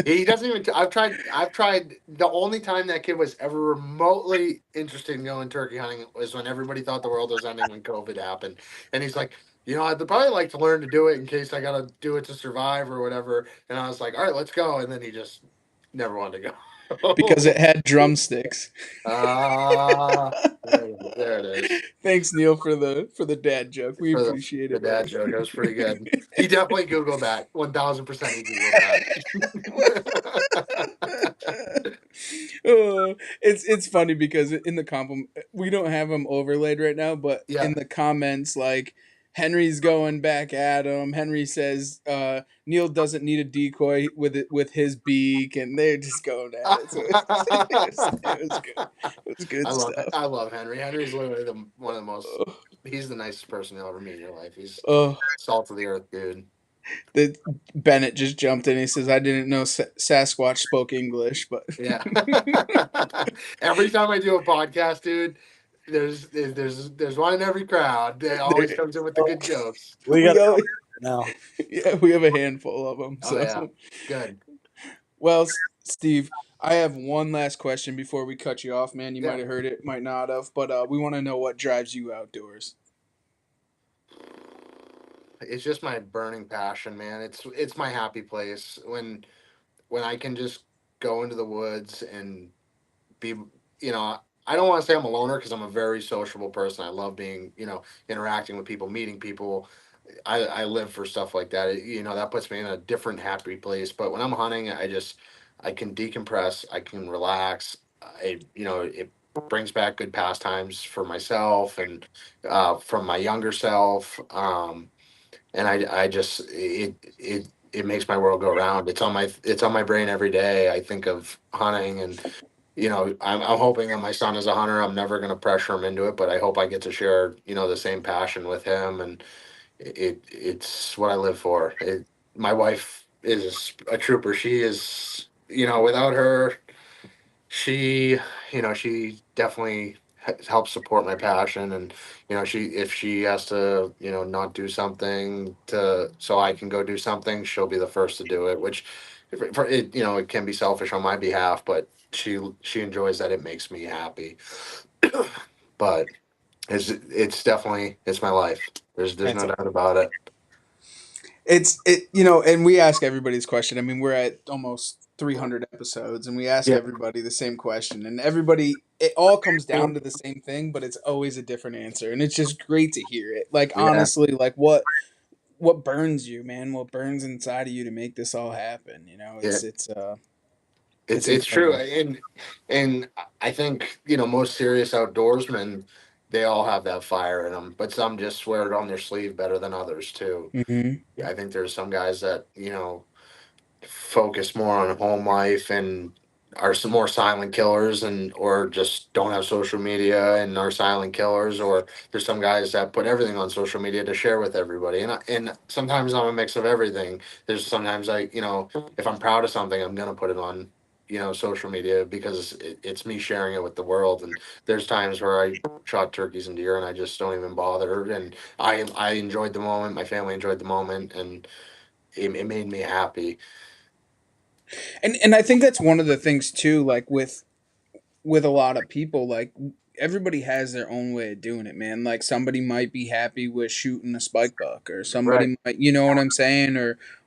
C: He doesn't even. I've tried. The only time that kid was ever remotely interested in going turkey hunting was when everybody thought the world was ending when COVID happened, and he's like, I'd probably like to learn to do it in case I gotta do it to survive or whatever. And I was like, all right, let's go. And then he just never wanted to
B: Because
C: go.
B: it had drumsticks.
C: Ah, there it is.
B: Thanks, Neil, for the dad joke. We
C: For
B: appreciate
C: the
B: it,
C: dad
B: buddy.
C: joke. That was pretty good. He definitely Googled that. 1000% he Googled that.
B: It's funny because in the compliment, we don't have them overlaid right now, but
C: Yeah.
B: in the comments, like, Henry's going back at him. Henry says Neil doesn't need a decoy with his beak, and they're just going at it. So it was good. It was good stuff.
C: I love Henry. Henry's literally one of the most. He's the nicest person you'll ever meet in your life. He's
B: Oh,
C: salt of the earth, dude.
B: the Bennett just jumped in. He says, "I didn't know Sasquatch spoke English, but
C: Yeah. Every time I do a podcast, dude, there's one in every crowd. They always comes in with the good jokes.
A: We got
B: always,
A: now.
B: yeah, we have a handful of them.
C: Oh
B: So,
C: yeah, good.
B: well, Steve, I have one last question before we cut you off, man. You
C: Yeah.
B: might have heard it, might not have, but we want to know what drives you outdoors.
C: It's just my burning passion, man. It's my happy place when I can just go into the woods and be, I don't want to say I'm a loner because I'm a very sociable person. I love being, interacting with people, meeting people. I live for stuff like that. That puts me in a different happy place. But when I'm hunting, I can decompress, I can relax. It brings back good pastimes for myself and from my younger self. And I just it makes my world go round. It's on my brain every day. I think of hunting, and I'm hoping that my son is a hunter. I'm never going to pressure him into it, but I hope I get to share the same passion with him, and it's what I live for. My wife is a trooper. She is, without her, she definitely help support my passion. And she, if she has to, not do something to so I can go do something, she'll be the first to do it. Which, for it, it can be selfish on my behalf, but she enjoys that. It makes me happy. But it's definitely, it's my life. There's
B: That's
C: no doubt about it.
B: and we ask everybody this question. I mean, we're at almost 300 episodes, and we ask
C: Yeah.
B: everybody the same question, and everybody, it all comes down to the same thing, but it's always a different answer, and it's just great to hear it. Like,
C: Yeah.
B: honestly, like what burns you, man? What burns inside of you to make this all happen?
C: Yeah.
B: It's
C: It's true,
B: incredible.
C: and I think most serious outdoorsmen, they all have that fire in them, but some just wear it on their sleeve better than others too.
B: Hmm.
C: Yeah, I think there's some guys that focus more on home life and are some more silent killers, and or just don't have social media and are silent killers, or there's some guys that put everything on social media to share with everybody, and sometimes I'm a mix of everything. There's sometimes if I'm proud of something, I'm gonna put it on social media because it's me sharing it with the world. And there's times where I shot turkeys and deer and I just don't even bother, and I enjoyed the moment, my family enjoyed the moment, and it made me happy.
B: And I think that's one of the things too, like with a lot of people, like everybody has their own way of doing it, man. Like somebody might be happy with shooting a spike buck, or
C: Right.
B: somebody might, you know what I'm saying,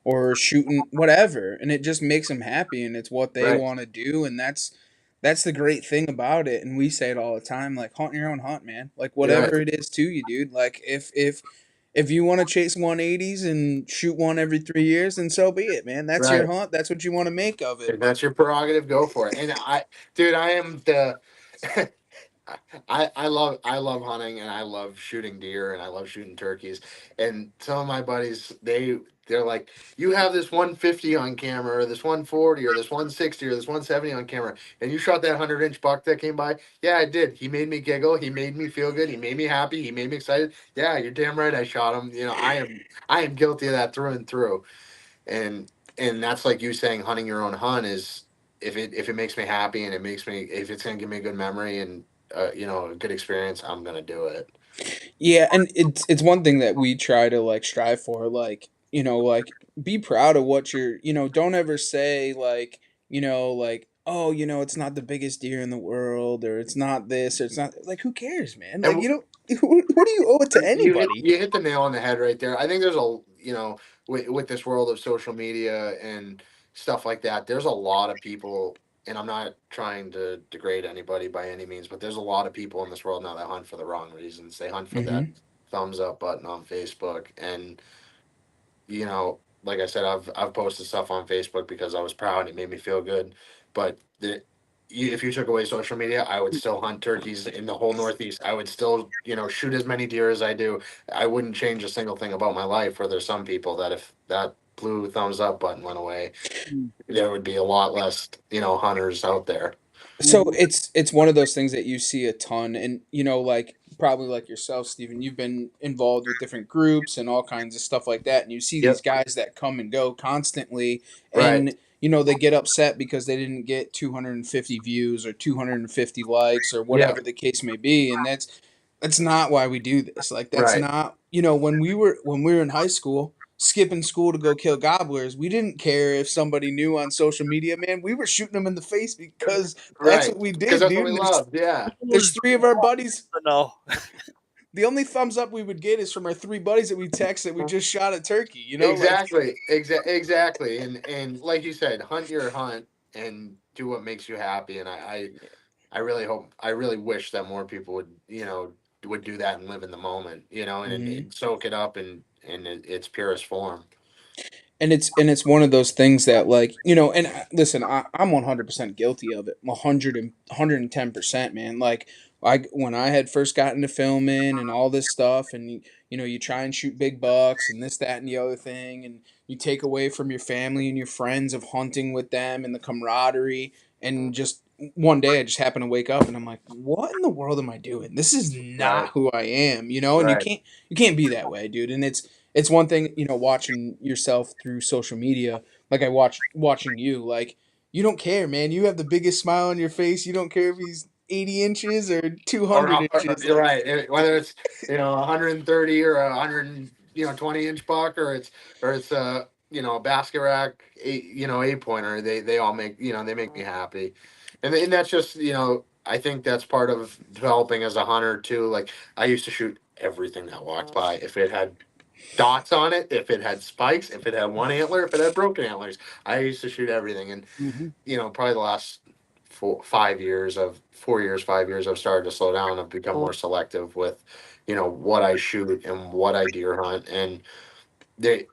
B: or shooting whatever, and it just makes them happy, and it's what they
C: Right.
B: want to do, and that's the great thing about it. And we say it all the time, like hunt your own hunt, man. Like
C: You're right.
B: whatever it is to you, dude. Like if you want to chase 180s and shoot one every 3 years, then so be it, man. That's your
C: Right.
B: hunt. That's what you want to make of it.
C: If that's your prerogative, go for it. And dude, I am the. I love hunting, and I love shooting deer, and I love shooting turkeys. And some of my buddies, they're like, you have this 150 on camera, or this 140, or this 160, or this 170 on camera, and you shot that 100-inch buck that came by. Yeah, I did. He made me giggle. He made me feel good. He made me happy. He made me excited. Yeah, you're damn right. I shot him. I am guilty of that through and through. And that's like you saying, hunting your own hunt is, if it makes me happy, and if it's gonna give me a good memory and a good experience, I'm gonna do it.
B: Yeah, and it's one thing that we try to like strive for, like, like be proud of what you're, don't ever say like, like, oh, it's not the biggest deer in the world, or it's not this, or it's not like, who cares, man? Like,
C: And
B: what do you owe it to
C: you hit
B: anybody?
C: you hit the nail on the head right there. I think there's with this world of social media and stuff like that, there's a lot of people, and I'm not trying to degrade anybody by any means, but there's a lot of people in this world now that hunt for the wrong reasons. They hunt for that
B: Hmm.
C: thumbs up button on Facebook. And like I said, I've posted stuff on Facebook because I was proud. It made me feel good. But if you took away social media, I would still hunt turkeys in the whole Northeast. I would still, shoot as many deer as I do. I wouldn't change a single thing about my life. Where there's some people that, if that blue thumbs up button went away, there would be a lot less, hunters out there.
B: So it's one of those things that you see a ton, and like probably like yourself, Steven, you've been involved with different groups and all kinds of stuff like that, and you see these
C: Yep.
B: guys that come and go constantly,
C: Right.
B: and they get upset because they didn't get 250 views or 250 likes or
C: Yeah.
B: whatever the case may be, and that's not why we do this. Like that's
C: Right.
B: not, when we were in high school, skipping school to go kill gobblers. We didn't care if somebody knew on social media, man. We were shooting them in the face because that's
C: Right.
B: what we
C: Because
B: did,
C: that's what
B: dude.
C: we
B: And there's
C: love. Yeah.
B: there's three of our buddies.
A: No.
B: The only thumbs up we would get is from our three buddies that we text that we just shot a turkey. Like
C: Exactly. Exactly. And like you said, hunt your hunt and do what makes you happy. And I really hope, I really wish that more people would do that and live in the moment,
B: mhm.
C: and soak it up in its purest form.
B: And it's one of those things that, like, and listen, I'm 100% guilty of it. 110%, man. Like, when I had first gotten to filming and all this stuff, and you try and shoot big bucks and this, that, and the other thing, and you take away from your family and your friends of hunting with them and the camaraderie, and just one day I just happened to wake up and I'm like, what in the world am I doing? This is not
C: Right.
B: who I am, and you
C: Right.
B: can't be that way, dude. And it's one thing, watching yourself through social media, like I watching you, like, you don't care, man. You have the biggest smile on your face. You don't care if he's 80 inches or
C: or,
B: 200 inches.
C: you're
B: Like,
C: right. Whether it's 130 or 120 inch buck, or it's a basket rack 8 pointer. They all make they make me happy, and that's just I think that's part of developing as a hunter too. Like I used to shoot everything that walked by. If it had dots on it, if it had spikes, if it had one antler, if it had broken antlers, I used to shoot everything. And
A: Mhm.
C: probably the last 4 years, 5 years, I've started to slow down. I've become more selective with, what I shoot and what I deer hunt, and they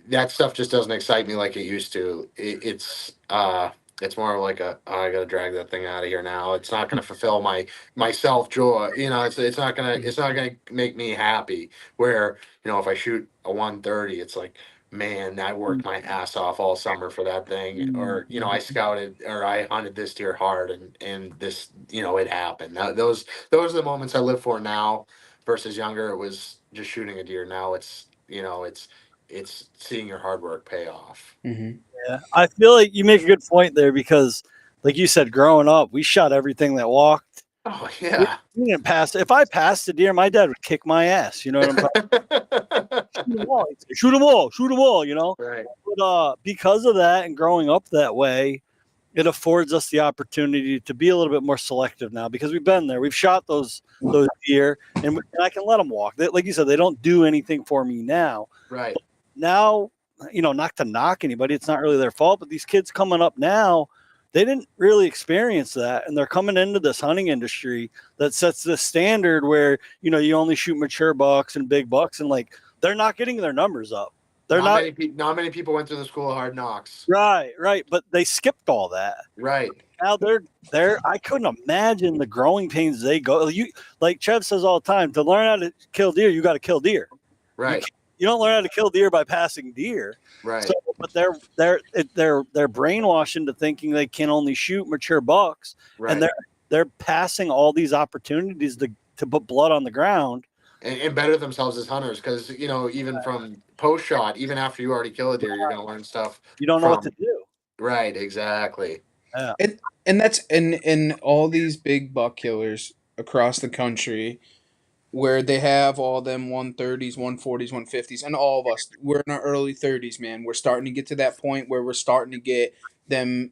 C: that stuff just doesn't excite me like it used to. It's more like oh, I gotta drag that thing out of here now. It's not gonna fulfill my self joy. It's not gonna make me happy. Where if I shoot a 130, it's like, man, I worked my ass off all summer for that thing, or I scouted or I hunted this deer hard, and this it happened. Those are the moments I live for now versus younger. It was just shooting a deer. Now it's seeing your hard work pay off.
B: mm-hmm.
A: Yeah, I feel like you make a good point there because, like you said, growing up, we shot everything that walked.
C: Oh
A: We,
C: yeah.
A: we didn't pass. If I passed a deer, my dad would kick my ass. You know what I'm talking? Shoot them all. He'd say, shoot them all. Shoot them all.
C: Right.
A: But because of that and growing up that way, it affords us the opportunity to be a little bit more selective now because we've been there. We've shot those deer, and I can let them walk. Like you said, they don't do anything for me now.
C: Right.
A: But now, not to knock anybody, it's not really their fault. But these kids coming up now, they didn't really experience that, and they're coming into this hunting industry that sets the standard where you only shoot mature bucks and big bucks, and like they're not getting their numbers up. They're not.
C: Not many people went through the school of hard knocks.
A: Right, but they skipped all that.
C: Right.
A: Now they're I couldn't imagine the growing pains they go. You like Trev says all the time, to learn how to kill deer, you got to kill deer.
C: Right.
A: You don't learn how to kill deer by passing deer.
C: Right.
A: So, but they're brainwashed into thinking they can only shoot mature bucks,
C: Right.
A: and they're passing all these opportunities to put blood on the ground.
C: And better themselves as hunters, because even from post shot, even after you already kill a deer, you're gonna learn stuff.
A: You don't know what to do.
C: Right, exactly.
A: Yeah.
B: And that's in all these big buck killers across the country where they have all them 130s, 140s, 150s, and all of us, we're in our early 30s, man. We're starting to get to that point where we're starting to get them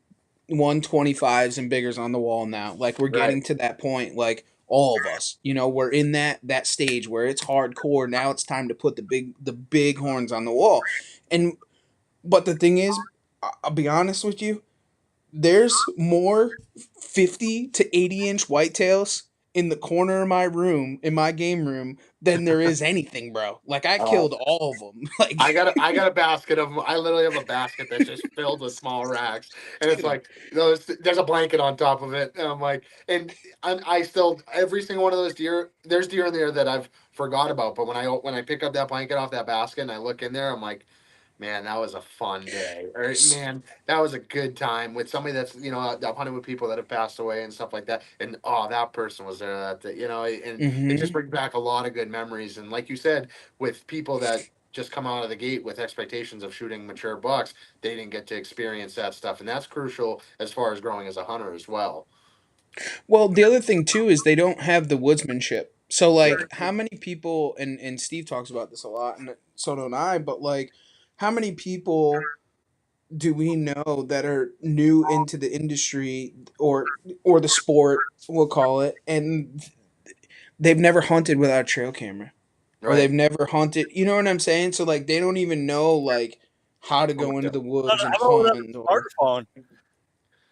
B: 125s and biggers on the wall now. Like we're getting
C: Right.
B: to that point, like all of us, we're in that stage where it's hardcore. Now it's time to put the big horns on the wall. But the thing is, I'll be honest with you, there's more 50 to 80-inch whitetails in the corner of my room, in my game room, than there is anything, bro. Like I killed all of them. Like
C: I got a basket of them. I literally have a basket that's just filled with small racks, and it's like there's a blanket on top of it, and I'm like, and I still every single one of those deer. There's deer in there that I've forgot about, but when I pick up that blanket off that basket and I look in there, I'm like, man, that was a fun day. Or man, that was a good time with somebody that's I've hunted with people that have passed away and stuff like that. And that person was there that day, and it just
B: Mhm.
C: brings back a lot of good memories. And like you said, with people that just come out of the gate with expectations of shooting mature bucks, they didn't get to experience that stuff, and that's crucial as far as growing as a hunter as well.
B: Well, the other thing too is they don't have the woodsmanship. So
C: Right.
B: like how many people and Steve talks about this a lot and so don't I, but like how many people do we know that are new into the industry or the sport, we'll call it, and they've never hunted without a trail camera or they've
C: Right.
B: never hunted, you know what I'm saying? So like they don't even know like how to
C: Oh my
B: go into
C: God.
B: the
A: How
B: woods and
A: about without
B: hunt
A: a
B: or
A: smartphone?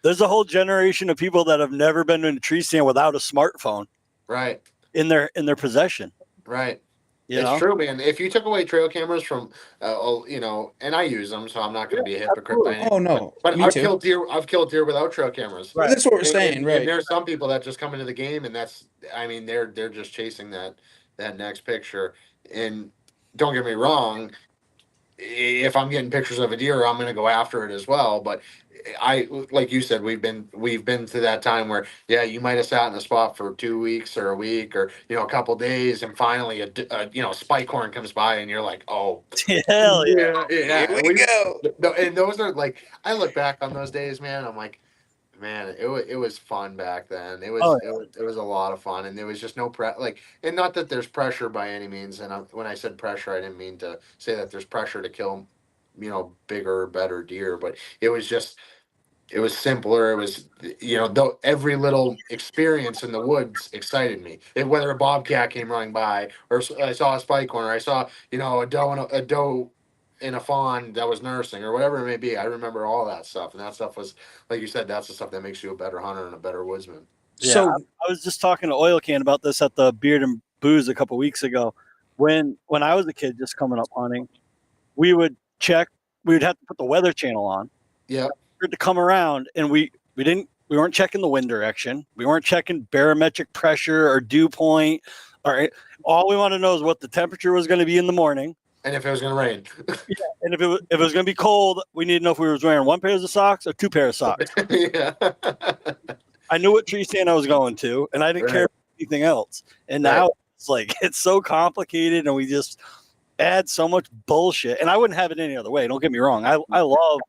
A: There's a whole generation of people that have never been in a tree stand without a smartphone
C: Right.
A: in their possession.
C: Right.
A: You
C: It's
A: know?
C: true, man. If you took away trail cameras from, and I use them, so I'm not going to be a hypocrite by any.
B: oh
C: But,
B: no,
C: but
B: me
C: I've
B: too.
C: killed deer. I've killed deer without trail cameras.
A: Right.
B: That's what we're
C: And,
B: saying,
C: and
B: right?
C: there's some people that just come into the game, and they're just chasing that next picture. And don't get me wrong, if I'm getting pictures of a deer, I'm going to go after it as well. But like you said, we've been to that time where you might have sat in a spot for 2 weeks or a week or a couple days, and finally a spike horn comes by, and you're like, oh
A: Hell yeah.
C: yeah,
B: Here
C: yeah.
B: we go.
C: And those are like, I look back on those days, man. I'm like, Man, it was fun back then.
A: Oh,
C: It was a lot of fun, and there was just no and not that there's pressure by any means. And when I said pressure, I didn't mean to say that there's pressure to kill, bigger, better deer, but it was just it was simpler. It was, though every little experience in the woods excited me. Whether a bobcat came running by, or I saw a spike horn, or I saw, a doe in a fawn that was nursing, or whatever it may be. I remember all that stuff, and that stuff was, like you said, that's the stuff that makes you a better hunter and a better woodsman.
A: yeah.
B: So
A: I was just talking to Oil Can about this at the Beard and Booze a couple weeks ago. When I was a kid, just coming up hunting, we would check. We would have to put the Weather Channel on
C: Yep.
A: to come around, and we weren't checking the wind direction. We weren't checking barometric pressure or dew point. All we wanted to know is what the temperature was going to be in the morning.
C: And if it was going to rain.
A: And if it was going to be cold, we needed to know if we were wearing one pair of socks or two pairs of socks.
C: Yeah.
A: I knew what tree stand I was going to, and I didn't care about anything else. And now it's so complicated, and we just add so much bullshit. And I wouldn't have it any other way. Don't get me wrong. I love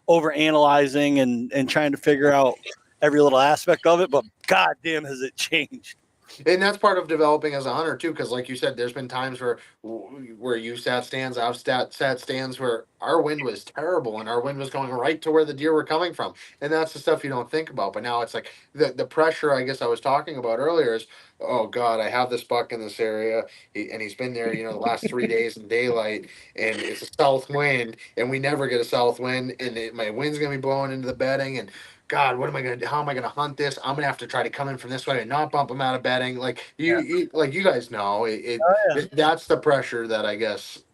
A: over analyzing and trying to figure out every little aspect of it, but goddamn, has it changed?
C: And that's part of developing as a hunter too, because like you said, there's been times where you sat stands, I've sat stands where our wind was terrible and our wind was going right to where the deer were coming from, and that's the stuff you don't think about. But now it's like the pressure. I guess I was talking about earlier is, oh God, I have this buck in this area, and he's been there, the last 3 days in daylight, and it's a south wind, and we never get a south wind, and my wind's gonna be blowing into the bedding, and God, what am I gonna do? How am I gonna hunt this? I'm gonna have to try to come in from this way and not bump them out of bedding. Like like you guys know, that's the pressure that I guess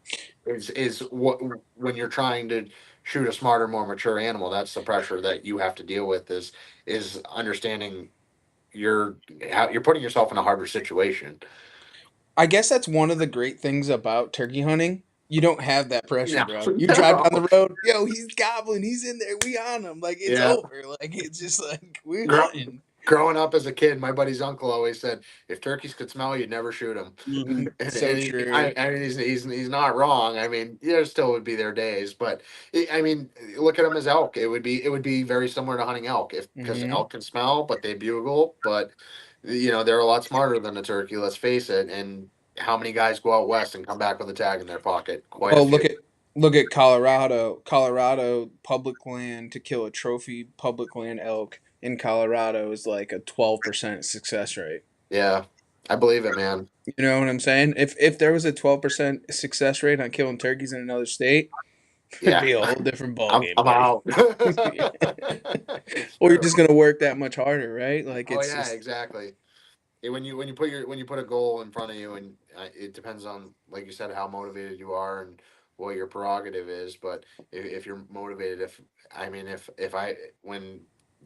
C: is what when you're trying to shoot a smarter, more mature animal. That's the pressure that you have to deal with. Is understanding you're putting yourself in a harder situation.
B: I guess that's one of the great things about turkey hunting. You don't have that pressure,
C: No,
B: bro. You drive down the road, yo, he's gobbling, he's in there, we on him. Like it's
C: Yeah.
B: over. Like it's just like we're
C: Gro-
B: hunting.
C: Growing up as a kid, my buddy's uncle always said, "If turkeys could smell, you'd never shoot them."
A: Mm-hmm.
B: So true.
C: I mean, he's not wrong. I mean, there still would be their days, but I mean, look at them as elk. It would be very similar to hunting elk, because
B: Mhm.
C: elk can smell, but they bugle. But they're a lot smarter than a turkey. Let's face it. And how many guys go out west and come back with a tag in their pocket? Quite a
B: Oh,
C: few.
B: look at Colorado. Colorado public land to kill a trophy public land elk in Colorado is like a 12% success rate.
C: Yeah, I believe it, man.
B: You know what I'm saying? If there was a 12% success rate on killing turkeys in another state, it'd
C: Yeah,
B: be a whole different
C: I'm,
B: ballgame,
C: I'm
B: buddy.
C: out. It's
B: Or you're
C: true.
B: just gonna work that much harder, right? Like
C: Oh
B: it's
C: yeah,
B: just
C: exactly. When you put a goal in front of you, and it depends on, like you said, how motivated you are and what your prerogative is. But if you're motivated, if I when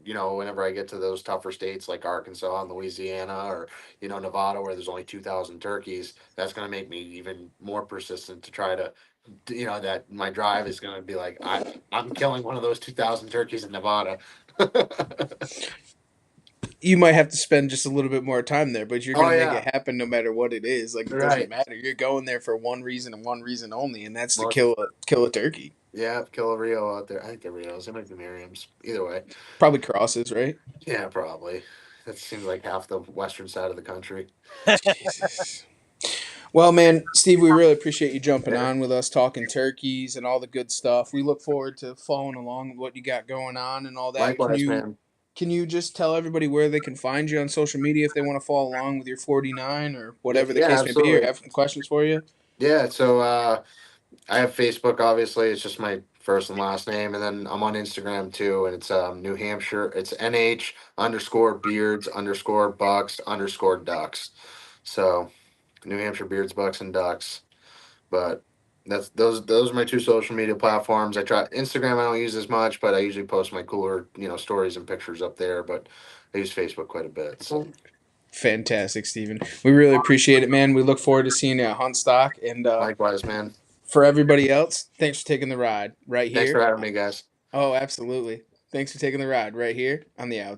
C: whenever I get to those tougher states like Arkansas and Louisiana, or Nevada, where there's only 2,000 turkeys, that's going to make me even more persistent to try to, that my drive is going to be like, I'm killing one of those 2,000 turkeys in Nevada.
B: you might have to spend just a little bit more time there, but you're
C: Oh
B: gonna make it
C: yeah,
B: happen no matter what it is. Like it doesn't
C: right.
B: matter. You're going there for one reason and one reason only, and that's to
C: Most
B: kill a turkey.
C: Yeah, kill a Rio out there. I think they're Rios. They might be Miriams. Either way.
B: Probably crosses, right?
C: Yeah, probably. That seems like half the western side of the country.
B: Jesus. Well, man, Steve, we really appreciate you jumping
C: Yeah.
B: on with us, talking turkeys and all the good stuff. We look forward to following along with what you got going on and all that.
C: Likewise, man.
B: Can you just tell everybody where they can find you on social media if they want to follow along with your 49 or
C: Yeah,
B: whatever the
C: yeah,
B: case may be, or
C: absolutely.
B: have some questions for you?
C: Yeah, so I have Facebook, obviously. It's just my first and last name. And then I'm on Instagram too. And it's New Hampshire. It's NH_beards_bucks_ducks. So New Hampshire beards, bucks, and ducks. But those are my two social media platforms. I try Instagram. I don't use as much, but I usually post my cooler stories and pictures up there. But I use Facebook quite a bit. So
B: Fantastic, Steven. We really appreciate it, man. We look forward to seeing you at Huntstock. And
C: likewise, man.
B: for everybody else, thanks for taking the ride right
C: Thanks for
B: here.
C: having me, guys.
B: Oh, absolutely. Thanks for taking the ride right here on the Out.